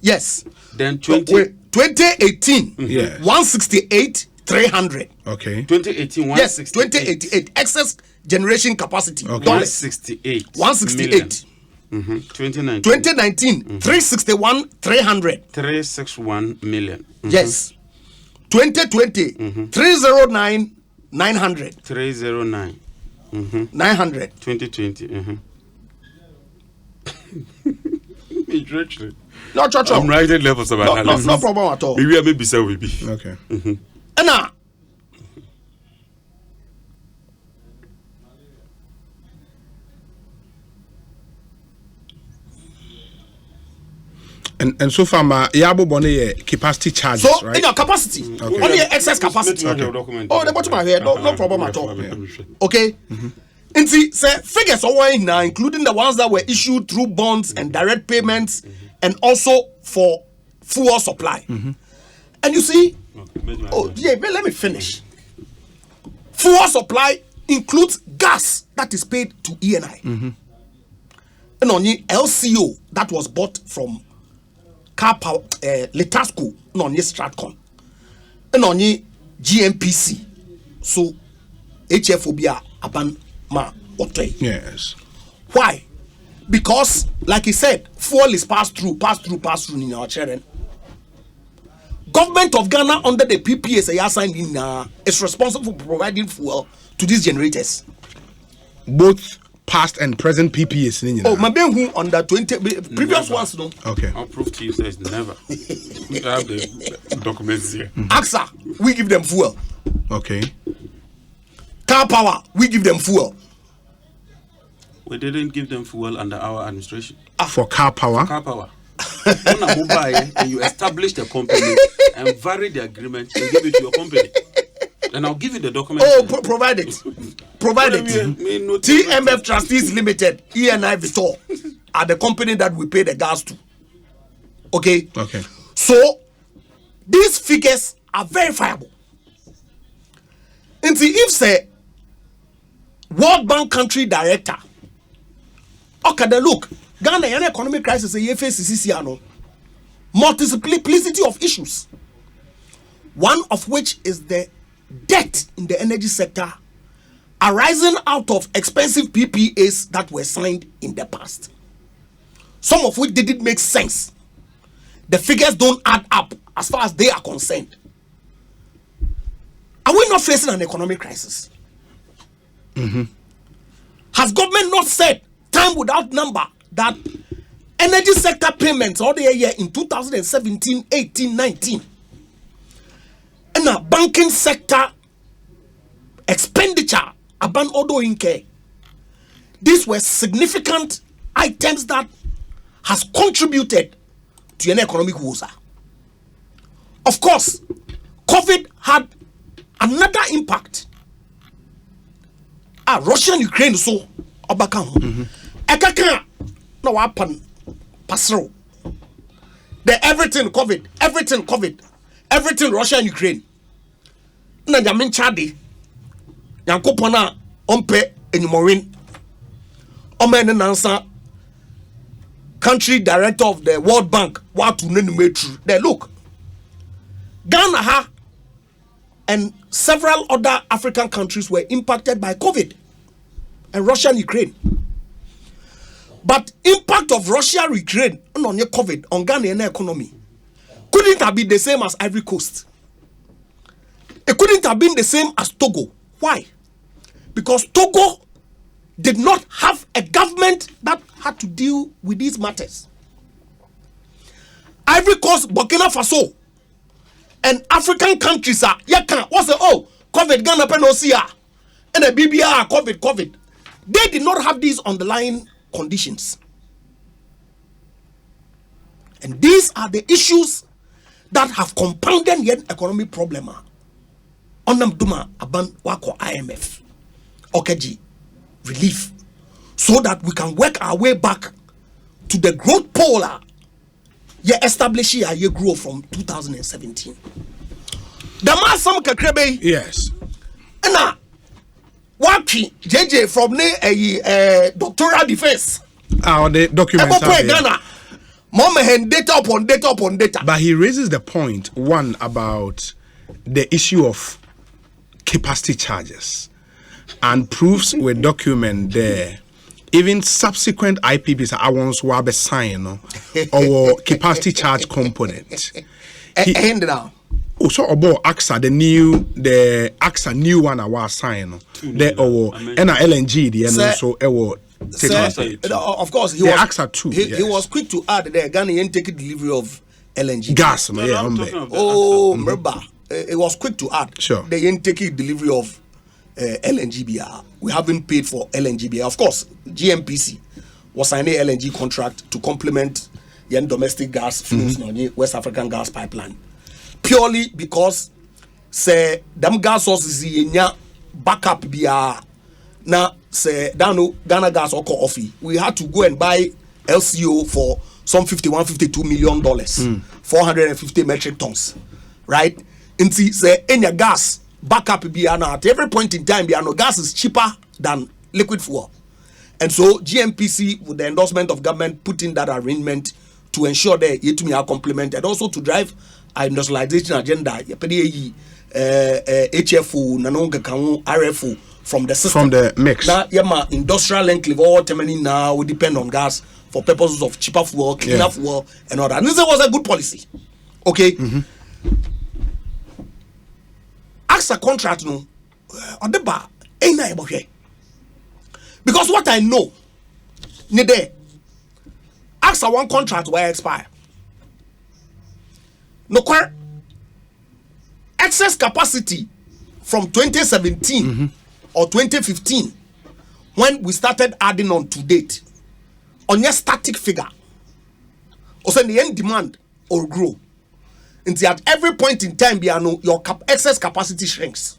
Yes. Then 2018. Yes. 168,300. Okay. 2018. Yes. 2088. Excess generation capacity. Okay. 168. 168. 2019. 361,300. 361 million. Yes. 2020. 309,900. 309. 900. 2020. No, I'm writing levels of analysis. No problem at all. Maybe I may be so. Okay. And so far, Yabo Bonnie capacity charges, so, right? In your capacity, only your excess capacity. Okay. Oh, the bottom of here, no problem at all. Okay. And see, figures are now, including the ones that were issued through bonds and direct payments, and also for fuel supply. And you see, let me finish. Fuel supply includes gas that is paid to ENI, and only LCO that was bought from Car Power, Letasco, no only Stratcon, and only GMPC. So HFOBA aban. Yes. Why? Because, like he said, fuel is passed through in our children. government of Ghana under the PPA say signed in is responsible for providing fuel to these generators. Both past and present PPAs. Oh, my ben who under 20 previous Never. ones no. Okay. I'll prove to you says never. We have the documents here. AXA, we give them fuel. Okay. Car Power, we give them fuel. We didn't give them fuel under our administration. For car power. Car power. When I mobile and you establish the company and vary the agreement and give it to your company. And I'll give you the document. Oh, provide it. Provide it. No TMF Trustees Limited, ENI Vitor, are the company that we pay the gas to. Okay? Okay. So, these figures are verifiable. And see, if say, World Bank country director, okay, then look, Ghana an economic crisis a face multiplicity of issues. One of which is the debt in the energy sector arising out of expensive PPAs that were signed in the past. Some of which didn't make sense. The figures don't add up as far as they are concerned. Are we not facing an economic crisis? Mm-hmm. Has government not said time without number that energy sector payments all the year in 2017, 18, 19 and a banking sector expenditure aban odo inke? These were significant items that has contributed to an economic woes. Of course, COVID had another impact. Russia and Ukraine so obakam. Ekaka no happen pasro. The everything COVID, everything Russia and Ukraine. Na jamin chadi. Yankopona ompe enyumorin. Omen nansa country director of the World Bank watu nenumetru. There look. Ghana ha and several other African countries were impacted by COVID and Russia and Ukraine. But impact of Russia and Ukraine on your COVID on Ghanaian economy couldn't have been the same as Ivory Coast. It couldn't have been the same as Togo. Why? Because Togo did not have a government that had to deal with these matters. Ivory Coast, Burkina Faso, and African countries are what's the COVID Ghana penosia and the BBR COVID. They did not have these underlying conditions. And these are the issues that have compounded the economic problem. Onam duma aban wako IMF. OKG relief. So that we can work our way back to the growth polar. Establishing a year growth from 2017. The mass some kakrebe. Yes. And Waki JJ from a doctoral defense. The documents are there. Mama hand data upon data. But he raises the point, one, about the issue of capacity charges and proves with document there. Even subsequent IPPs are ones who have a sign or capacity charge component. Also about AXA, the AXA new one I was sign. The LNG the and also of course he the was AXA too. He was quick to add that Ghana take delivery of LNG gas. Remember, it was quick to add. Sure. They ain't taking delivery of LNGBR. We haven't paid for LNGBR. Of course, GMPC was signing an LNG contract to complement the domestic gas flows on the West African gas pipeline. Purely because say them gas sources in backup BR. Now say Ghana gas or coffee. We had to go and buy LCO for some $52 million, 450 metric tons, right? And see say any gas backup BR now at every point in time BR no gas is cheaper than liquid fuel. And so GMPC with the endorsement of government put in that arrangement to ensure that Yetumi are complemented, also to drive our industrialization agenda. HFO, Nanonga Kamu, RFO from the system. From the mix. Now, industrial enclave all terminating now we depend on gas for purposes of cheaper fuel, cleaner fuel, and all that. And this was a good policy. Okay. AXA contract no or the bar ain't na ebo hwe. Because what I know ni there AXA one contract will expire. No quite excess capacity from 2017 or 2015 when we started adding on to date on your static figure. Also the end demand or grow. Until at every point in time, your excess capacity shrinks.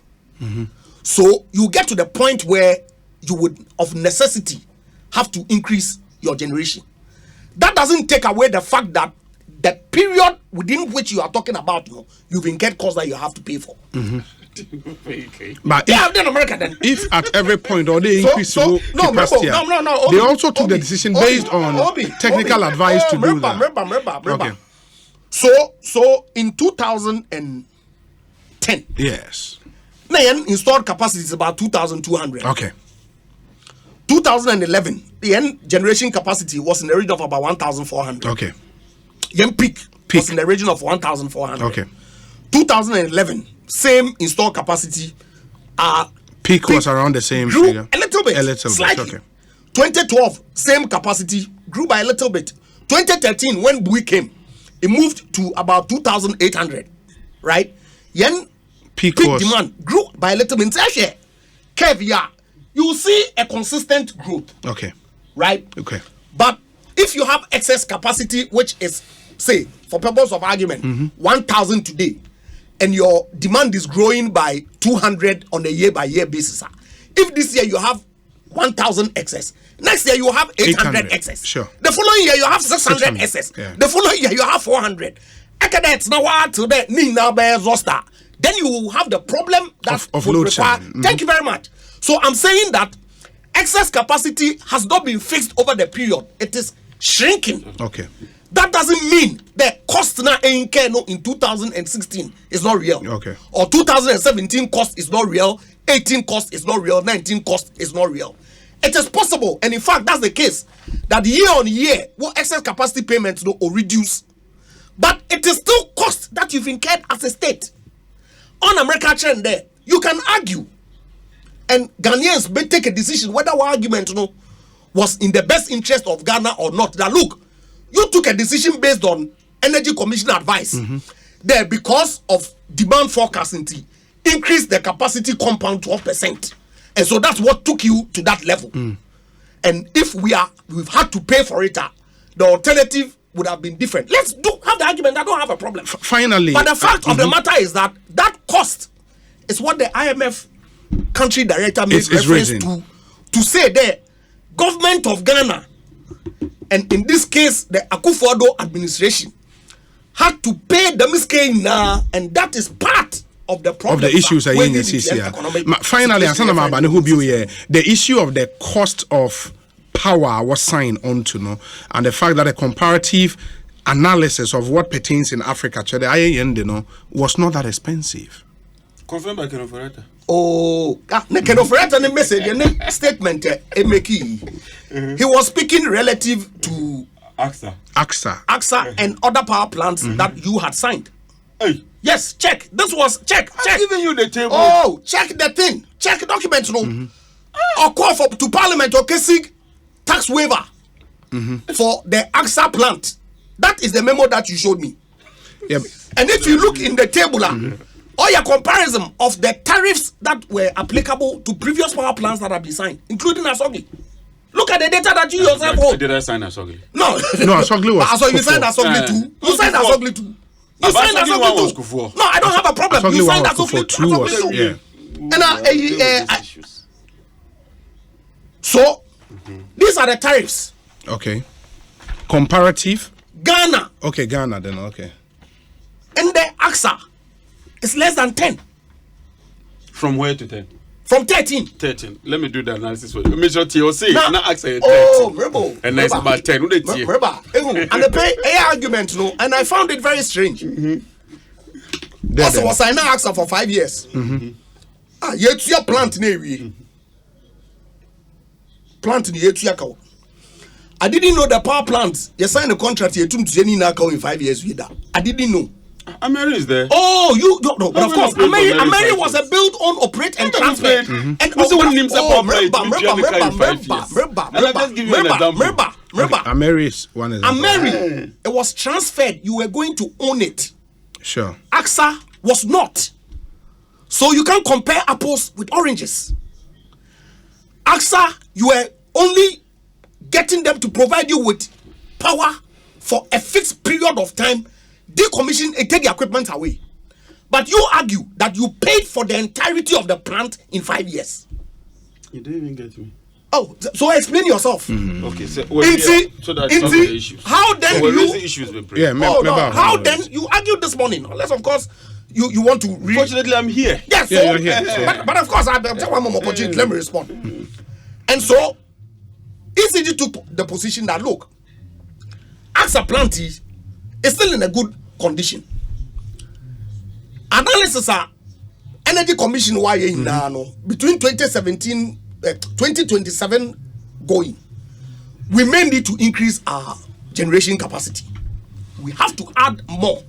So you get to the point where you would, of necessity, have to increase your generation. That doesn't take away the fact that the period within which you are talking about, you've incurred costs that you have to pay for. But if at every point or they increase capacity, they also took the decision based on technical advice to do that. Okay. So in 2010, yes, the installed capacity is about 2,200. Okay. 2011, the end generation capacity was in the region of about 1,400. Okay. Peak was in the region of 1,400. Okay. 2011, same installed capacity. Peak was around the same grew figure. A little bit. Slightly. Okay. 2012, same capacity, grew by a little bit. 2013, when Bui came, it moved to about 2,800, right? Peak demand grew by a little bit. Kevia, you will see a consistent growth. Okay. Right? Okay. But if you have excess capacity, which is, say, for purpose of argument, 1,000 today, and your demand is growing by 200 on a year-by-year basis, if this year you have 1,000 excess, next year you have 800 excess. Sure. The following year you have 600 excess. Yeah. The following year you have 400. Then you will have the problem that of would load require. shedding. Thank you very much. So I'm saying that excess capacity has not been fixed over the period. It is shrinking. Okay. That doesn't mean the cost now in 2016 is not real. Okay. Or 2017 cost is not real. 18 cost is not real. 19 cost is not real. It is possible, and in fact, that's the case, that year on year, what excess capacity payments will reduce. But it is still cost that you've incurred as a state. On America trend there, you can argue, and Ghanaians may take a decision whether our argument was in the best interest of Ghana or not. Now look, you took a decision based on Energy Commission advice. There, because of demand forecasting, increase the capacity compound 12%. And so that's what took you to that level. And if we've had to pay for it, the alternative would have been different. Let's have the argument. I don't have a problem. Finally. But the fact of the matter is that cost is what the IMF country director made reference to say there, government of Ghana, and in this case, the Akufo-Addo administration, had to pay the miscane now, and that is part of the problem. Of the issues are in the CCR. Finally, the issue of the cost of power was signed onto, and the fact that a comparative analysis of what pertains in Africa, the IAN, was not that expensive. Confirmed by Kenoforeta. Oh, Kenoforeta message statement he was speaking relative to AXA and other power plants that you had signed. Hey. Yes, check. This was check. I'm giving you the table. Oh, check the thing. Check the documents. Or call to Parliament or KSIG tax waiver for the AXA plant. That is the memo that you showed me. Yep. And if you look in the table, or your comparison of the tariffs that were applicable to previous power plants that have been signed, including Asogi. Look at the data that you yourself hold. Did I sign Asogi? No, Asogli was. You signed Asogli too. You signed Asogli too. You signed Asogli too. No, I don't have a problem. You signed Asogli too. Yeah. And so these are the tariffs. Okay. Comparative. Ghana. Okay, Ghana then. Okay. And the AXA is less than 10. From where to 10? From 13. 13. Let me do the analysis for you. Measure TOC. Now AXA 13. Oh, Rebo. And that's about 10. And the pay argument, and I found it very strange. Also, was I now AXA for 5 years? Yet your plant name. Plant in the I didn't know the power plants. You signed a contract here to in 5 years with that. I didn't know. Ameri is there. Oh, no, but of course, Ameri Ameri was a build, own, operate, and transfer. And also when names are remember. Ameri is one. Ameri, it was transferred. You were going to own it. Sure. AXA was not. So you can't compare apples with oranges. AXA, you were only getting them to provide you with power for a fixed period of time, decommission and take the equipment away. But you argue that you paid for the entirety of the plant in 5 years. You didn't even get me. Oh, so explain yourself. Okay, so that's some of the issues. How then the issues we bring? How then you argued this morning? Unless of course you want to read. Fortunately, I'm here. Yes, you're here. But of course I'll take one more opportunity. Let me respond. And so ECG took the position that look, AXA plant is still in a good condition. Analysis are Energy Commission between 2017 2027 going, we may need to increase our generation capacity. We have to add more,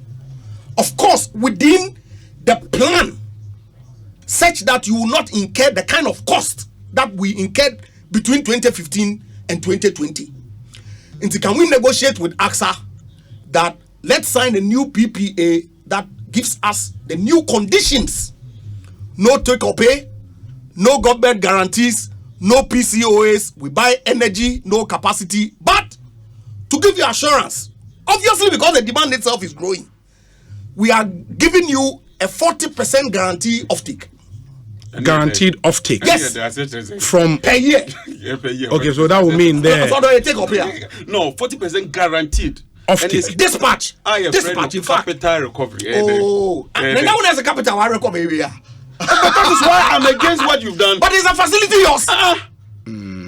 of course, within the plan, such that you will not incur the kind of cost that we incurred between 2015 and 2020. And can we negotiate with AXA that let's sign a new PPA that gives us the new conditions? No take or pay, no government guarantees, no PCOAs, we buy energy, no capacity, but to give you assurance, obviously because the demand itself is growing, we are giving you a 40% guarantee offtake. Guaranteed offtake. Yes. From per year. Yeah, per year. Okay, so that would mean there. So do you take up here? No, 40% guaranteed. Offtake. Dispatch. Dispatch, in fact. Capital recovery. Oh, and that one has a capital recovery. But that is why I'm against what you've done. But it's a facility yours.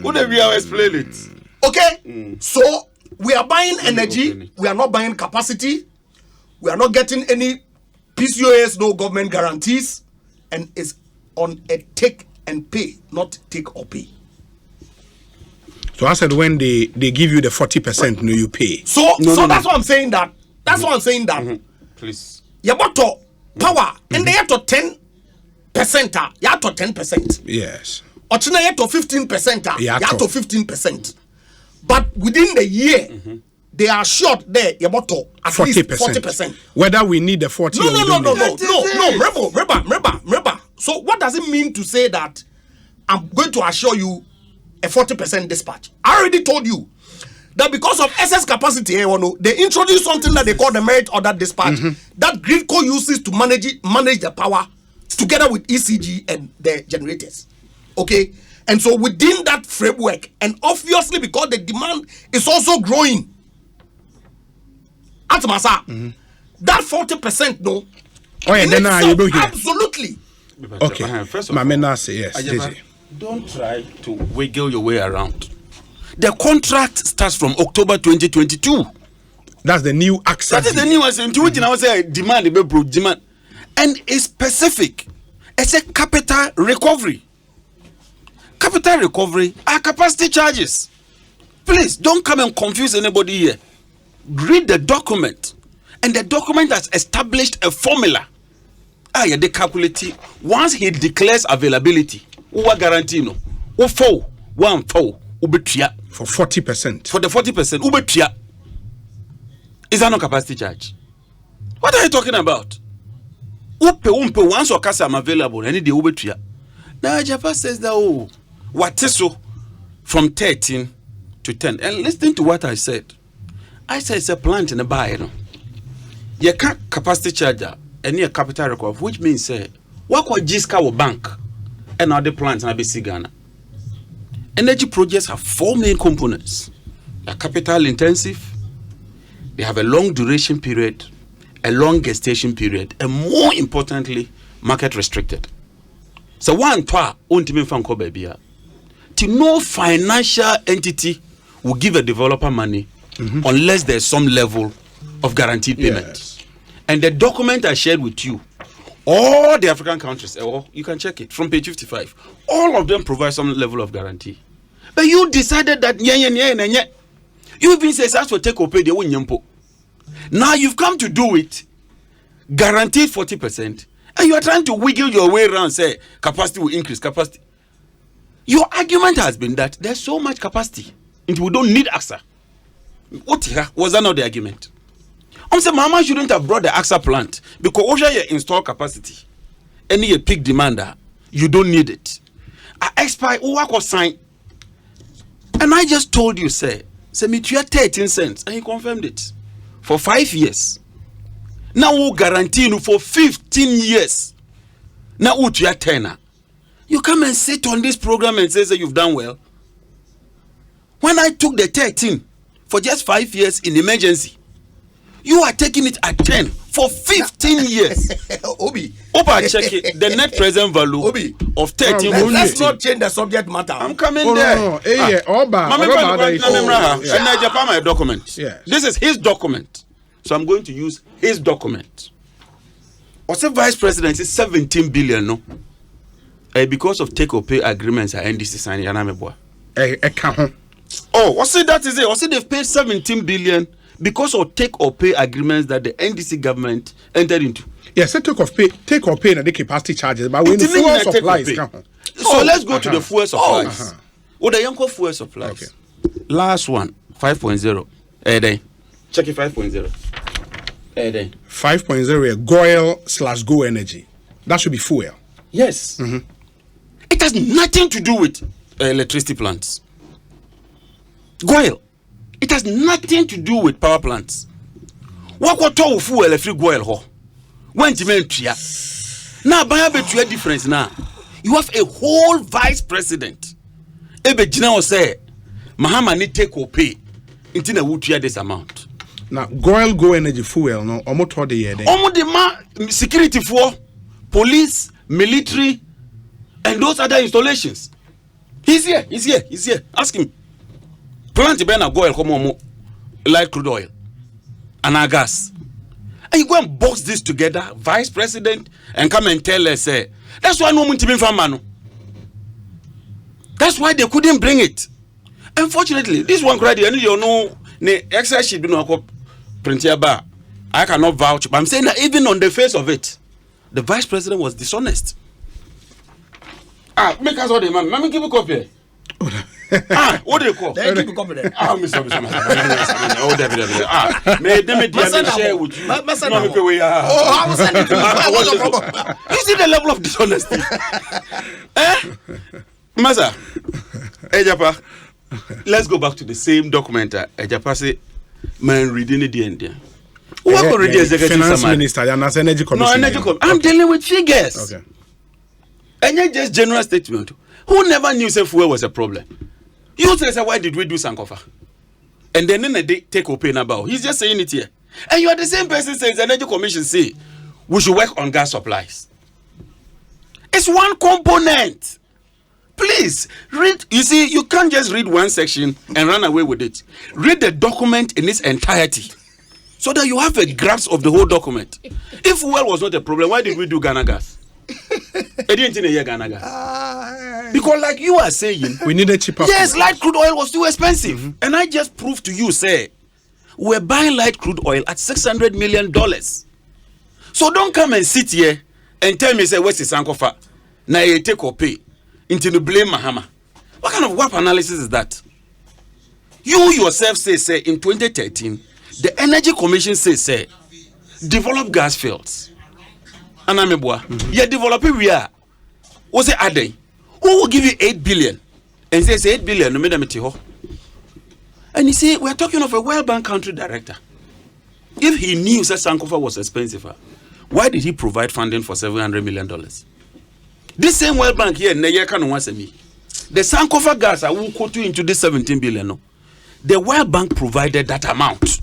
Wouldn't we explain it? Okay, so we are buying energy, we are not buying capacity, we are not getting any PCOS, no government guarantees, and it's on a take and pay, not take or pay. So I said when they give you the 40%, no, you pay. So that's what I'm saying that. That's what I'm saying that. Please. You bought to power, and they have to 10%. You have to 10%. Yes. Or you have to 15%. You have to 15%. But within the year, they are short there. You bought to at 40%. least 40%. Whether we need the 40 No. or Remember. So what does it mean to say that I'm going to assure you a 40% dispatch? I already told you that because of excess capacity, they introduced something that they call the merit order dispatch that Gridco uses to manage the power together with ECG and the generators. Okay? And so within that framework, and obviously because the demand is also growing, that 40% no. Oh yeah, then now you do here. Absolutely. Okay. First of all, yes. Don't try to wiggle your way around. The contract starts from October 2022. That's the new AXA. That is the new demand. And it's specific. It's a capital recovery. Capital recovery are capacity charges. Please don't come and confuse anybody here. Read the document. And the document has established a formula. They calculate it. Once he declares availability, what guarantee no? For 40%. For the 40%, is that no capacity charge? What are you talking about? Once your cash am available, any day ubetria. Now Japan says that what is so from 13 to 10. And listen to what I said. I said it's a plant in a buy. You can't capacity charger and a capital recovery, which means what could Jiska or bank and other plants in ABC Ghana. Energy projects have 4 main components. They are capital intensive, they have a long duration period, a long gestation period, and more importantly, market restricted. So one to no financial entity will give a developer money unless there's some level of guaranteed payment. Yes. And the document I shared with you, all the African countries, you can check it from page 55, all of them provide some level of guarantee. But you decided that you even say as for take or pay, they won't. Now you've come to do it. guaranteed 40%, and you are trying to wiggle your way around, say capacity will increase, capacity. Your argument has been that there's so much capacity, and we don't need AXA. What was that not the argument? I'm saying Mama shouldn't have brought the AXA plant because over your install capacity, any a peak demander, you don't need it. I expire or sign, and I just told you, say me to 13 cents, and he confirmed it for 5 years. Now we guarantee you for 15 years. Now we to 10. You come and sit on this program and say that you've done well. When I took the 13 for just 5 years in emergency, you are taking it at 10 for 15 years. Obi, check it. The net present value of 13. Let's not change the subject matter. I'm coming there. My document. Yes. This is his document. So I'm going to use his document. What's the vice president is 17 billion, no? Because of take or pay agreements at NDC signing. Oh, what's it that is it? What's it they've paid 17 billion because of take or pay agreements that the NDC government entered into? Yes, take or pay the capacity charges, but when the fuel supplies. So let's go to the fuel supplies. What the young fuel supplies? Okay. Last one, 5.0. Check it 5.0. 5.0 Goil/Go Energy. That should be fuel. Yes. Mm-hmm. It has nothing to do with electricity plants. Goil. It has nothing to do with power plants. What fuel free goil ho? When now by a difference now. You have a whole vice president. Ebe Jina say Mahama need take or pay until would this amount. Now Go Energy fuel no almost the year. The security for police, military, and those other installations. He's here. Ask him. Plant the goil come light crude oil and our gas. And you go and box this together, vice president, and come and tell us, that's why no one to be from Manu. That's why they couldn't bring it. Unfortunately, this one credit, and you know, the Excel sheet be no printer bar. I cannot vouch, but I'm saying that even on the face of it, the vice president was dishonest. Make us all the man. Let me give you a copy. What do you call? They keep a copy there. May them share with you. I was sending to you. You see the level of dishonesty. Masa, Ejapa, let's go back to the same document. Ejapa say, man, reading it the end there. What already executive finance minister and as energy commission? No, energy commission. I'm dealing with figures. Okay. And not just general statement. Who never knew say fuel was a problem? You say, why did we do Sankofa? And then in the day, take or pay about. He's just saying it here. And you are the same person says the energy commission say we should work on gas supplies. It's one component. Please read. You see, you can't just read one section and run away with it. Read the document in its entirety, so that you have a grasp of the whole document. If fuel was not a problem, why did we do Ghana gas? Ghana gas. Because like you are saying, we need a cheaper. Yes, light crude oil was too expensive. Mm-hmm. And I just proved to you, say, we're buying light crude oil at $600 million. So don't come and sit here and tell me, say, what's the Sankofa? Now you take or pay. Until you blame Mahama. What kind of WAP analysis is that? You yourself say in 2013, the Energy Commission say, develop gas fields. And I'm a boy. You're developing we are. What's it adding? Who will give you 8 billion? And says 8 billion, no matter. And you see, we're talking of a World Bank country director. If he knew that Sankofa was expensive, why did he provide funding for $700 million? This same World Bank here, the Sankofa gas I will quote you into this 17 billion. No? The World Bank provided that amount.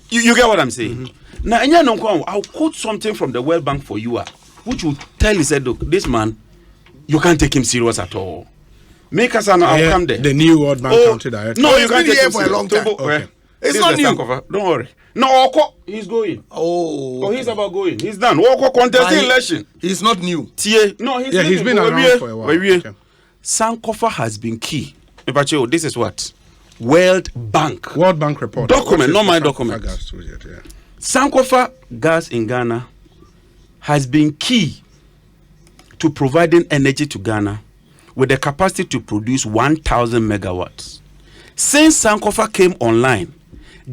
You get what I'm saying? Mm-hmm. Now, I'll quote something from the World Bank for you, which will tell you, said, look, this man, you can't take him serious at all. Make us an I'll come there. The new World Bank country director. No, you can't take him for a long time. Okay. It's not new. Sankofa. Don't worry. No, he's going. Oh, he's about going. He's done. Contesting election. He's not new. No, he's been around for a while. Okay. Sankofa has been key. This is what? World Bank report. Document, not my document. Sankofa Sankofa gas in Ghana has been key to providing energy to Ghana with the capacity to produce 1,000 megawatts. Since Sankofa came online,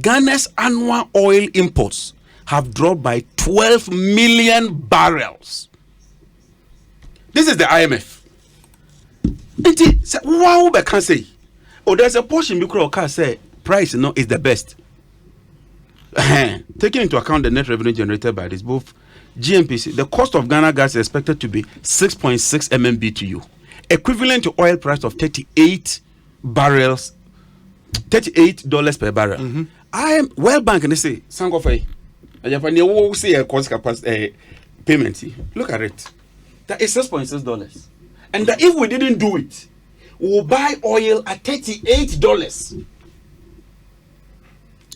Ghana's annual oil imports have dropped by 12 million barrels. This is the IMF. Wow, I can't say. Oh, there's a portion because can say price is the best. Taking into account the net revenue generated by this, both GNPC, the cost of Ghana gas is expected to be 6.6 MMBTU, equivalent to oil price of $38 per barrel. I am World Bank and they say, Sankofa, will say a cost capacity payment. Look at it. That is $6.6. And that if we didn't do it, we'll buy oil at $38.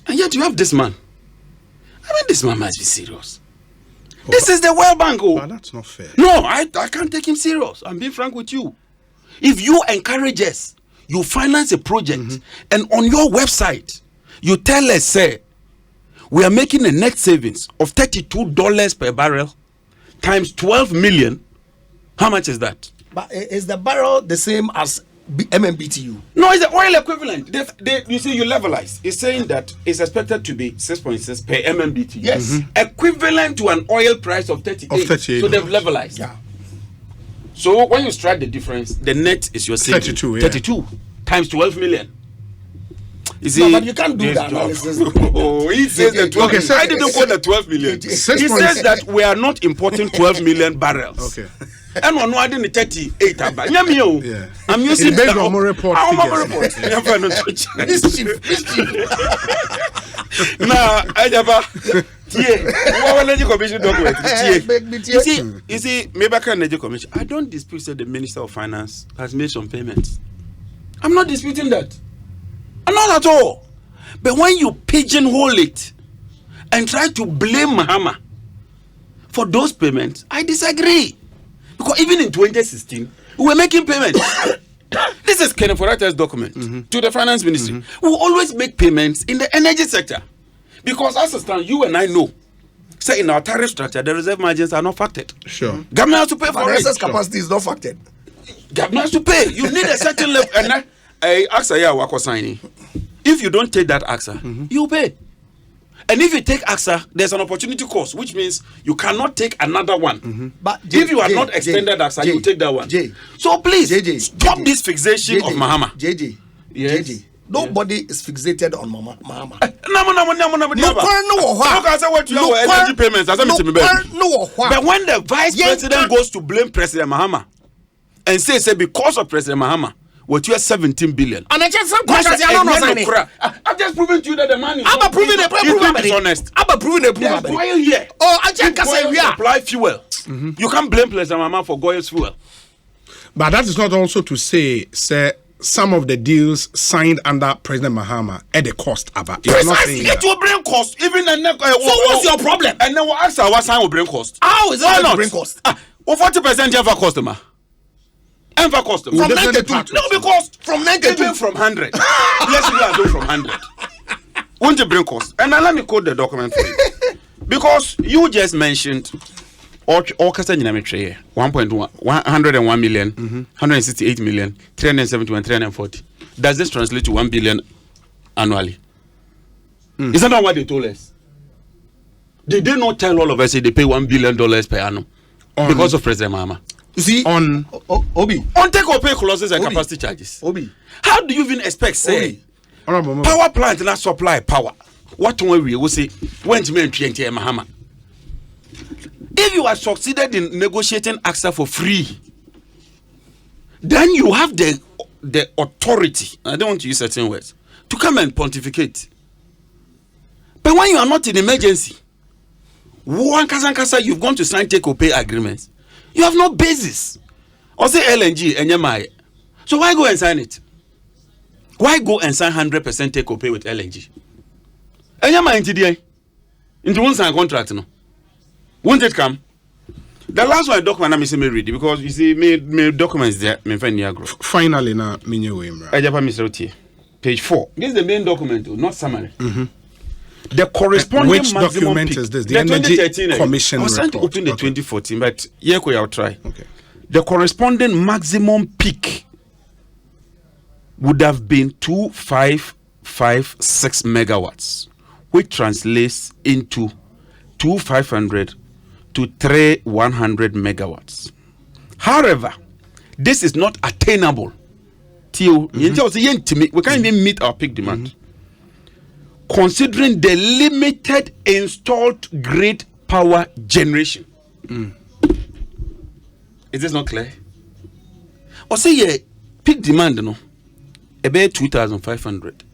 And yet you have this man. I mean, this man must be serious. This is the World Bank. But that's not fair. No, I can't take him serious. I'm being frank with you. If you encourage us, you finance a project, and on your website, you tell us, say, we are making a net savings of $32 per barrel times 12 million. How much is that? But is the barrel the same as MMBTU? No, it's the oil equivalent. You see, you levelize. It's saying that it's expected to be 6.6 per MMBTU. Yes. Equivalent to an oil price of 38. So they've levelized. Yeah. So when you strike the difference, the net is your saving. 32, yeah. 32 times 12 million. You see, No, but you can't do that analysis. Oh, he says the 12 million. I didn't quote the 12 million. He says that we are not importing 12 million barrels. Okay. And we're not adding the 38. Yeah. I'm using based on more report figures. This chief. Now, I never. You see, maybe I can Energy Commission. I don't dispute that the Minister of Finance has made some payments. I'm not disputing that. I'm not at all. But when you pigeonhole it and try to blame Mahama for those payments, I disagree. Because even in 2016, we were making payments. This is Kenneth Forata's document to the Finance Ministry. We always make payments in the energy sector. Because as a stand, you and I know, say in our tariff structure, the reserve margins are not factored. Sure. Government has to pay for The it. excess capacity is not factored. Government has to pay. You need a certain level. And AXA, yeah, wako signing. If you don't take that AXA, you pay. And if you take AXA, there's an opportunity cost, which means you cannot take another one. But if you are not extended AXA, you take that one. So please, stop this fixation of Mahama. JJ. Nobody is fixated on Mahama. But when the vice president goes to blame President Mahama and say because of President Mahama, what you are 17 billion. And I just I've just proven to you that the man is I'm proving it. Dishonest. I'm proving it. Oil here. Oh, I just can't say we are. Supply fuel. You can't blame President Mahama for Goyle's fuel. But that is not also to say, some of the deals signed under President Mahama at the cost of it. Precisely, it will bring cost. Even so what's your problem? And then we'll ask our sign will bring cost. How is that bring cost? 40% ever customer. Ever customer. From 92. No, because from 92. Even from 100. Yes, we are doing from 100. Won't you bring cost? And now let me quote the document for you. Because you just mentioned Orchestra Dynamic 101 million, 168 million, 371, 340. Does this translate to 1 billion annually? Is that not what they told us? Did they not tell all of us they pay $1 billion per annum because of President Mahama? You see, on take or pay clauses and capacity charges. How do you even expect power plant not supply power? What we will say when to Mahama? If you are succeeded in negotiating AXA for free, then you have the authority, I don't want to use certain words, to come and pontificate. But when you are not in emergency, you've gone to sign take or pay agreements. You have no basis. Or say LNG and Yamai. So why go and sign it? Why go and sign 100% take or pay with LNG? And Yamai into one sign contract, no? Won't it come? The last one document I'm missing me read because you see me documents there me find near growth. Finally na minyo wemra. I Mr. Page 4. This is the main document, not summary. The corresponding which maximum document peak, is this? The Energy 2013, Commission I was trying to report. open the 2014, but yeah, I'll try. Okay. The corresponding maximum peak would have been 2556 megawatts, which translates into 2500 to 3100 megawatts. However, this is not attainable. We can't even meet our peak demand. Considering the limited installed grid power generation. Is this not clear? Or say peak demand no about 2,500.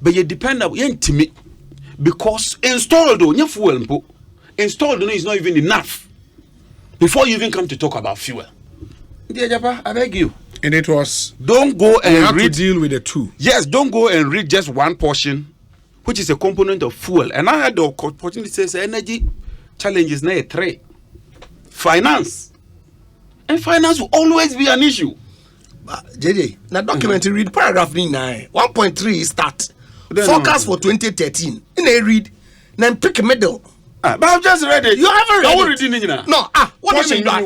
But you depend on because installed fuel installed is not even enough before you even come to talk about fuel. I beg you. And it was don't go and have read to deal with the two. Yes, don't go and read just one portion, which is a component of fuel. And I had the opportunity to say energy challenges now 3. Finance. And finance will always be an issue. JJ, now document read paragraph 9. 1.3 start. Forecast for 2013. In a read, then pick a middle. But I've just read it. You haven't read it. Reading No, what do you mean?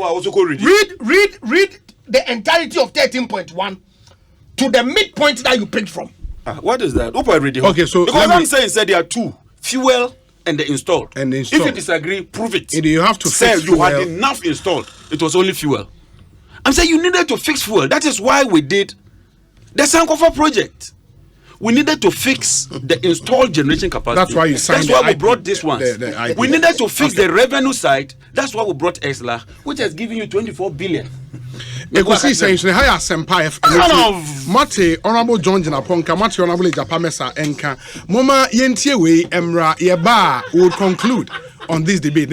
Read the entirety of 13.1 to the midpoint that you picked from. What is that? Hope I read it. Okay, so because I'm saying there are 2: fuel and the install. If you disagree, prove it. You have to say fix you fuel. had enough installed. It was only fuel. I'm saying you needed to fix fuel. That is why we did the Sankofa project. We needed to fix the installed generation capacity. That's why you signed. That's why we brought this one. We needed to fix the revenue side. That's why we brought ESLA, which has given you 24 billion. Ekosiisen higher Senpai Mate Honorable John Jinaponka, Mate Honorable Japamesa Enka, Moma Yentie we Emra Yeba will conclude on this debate.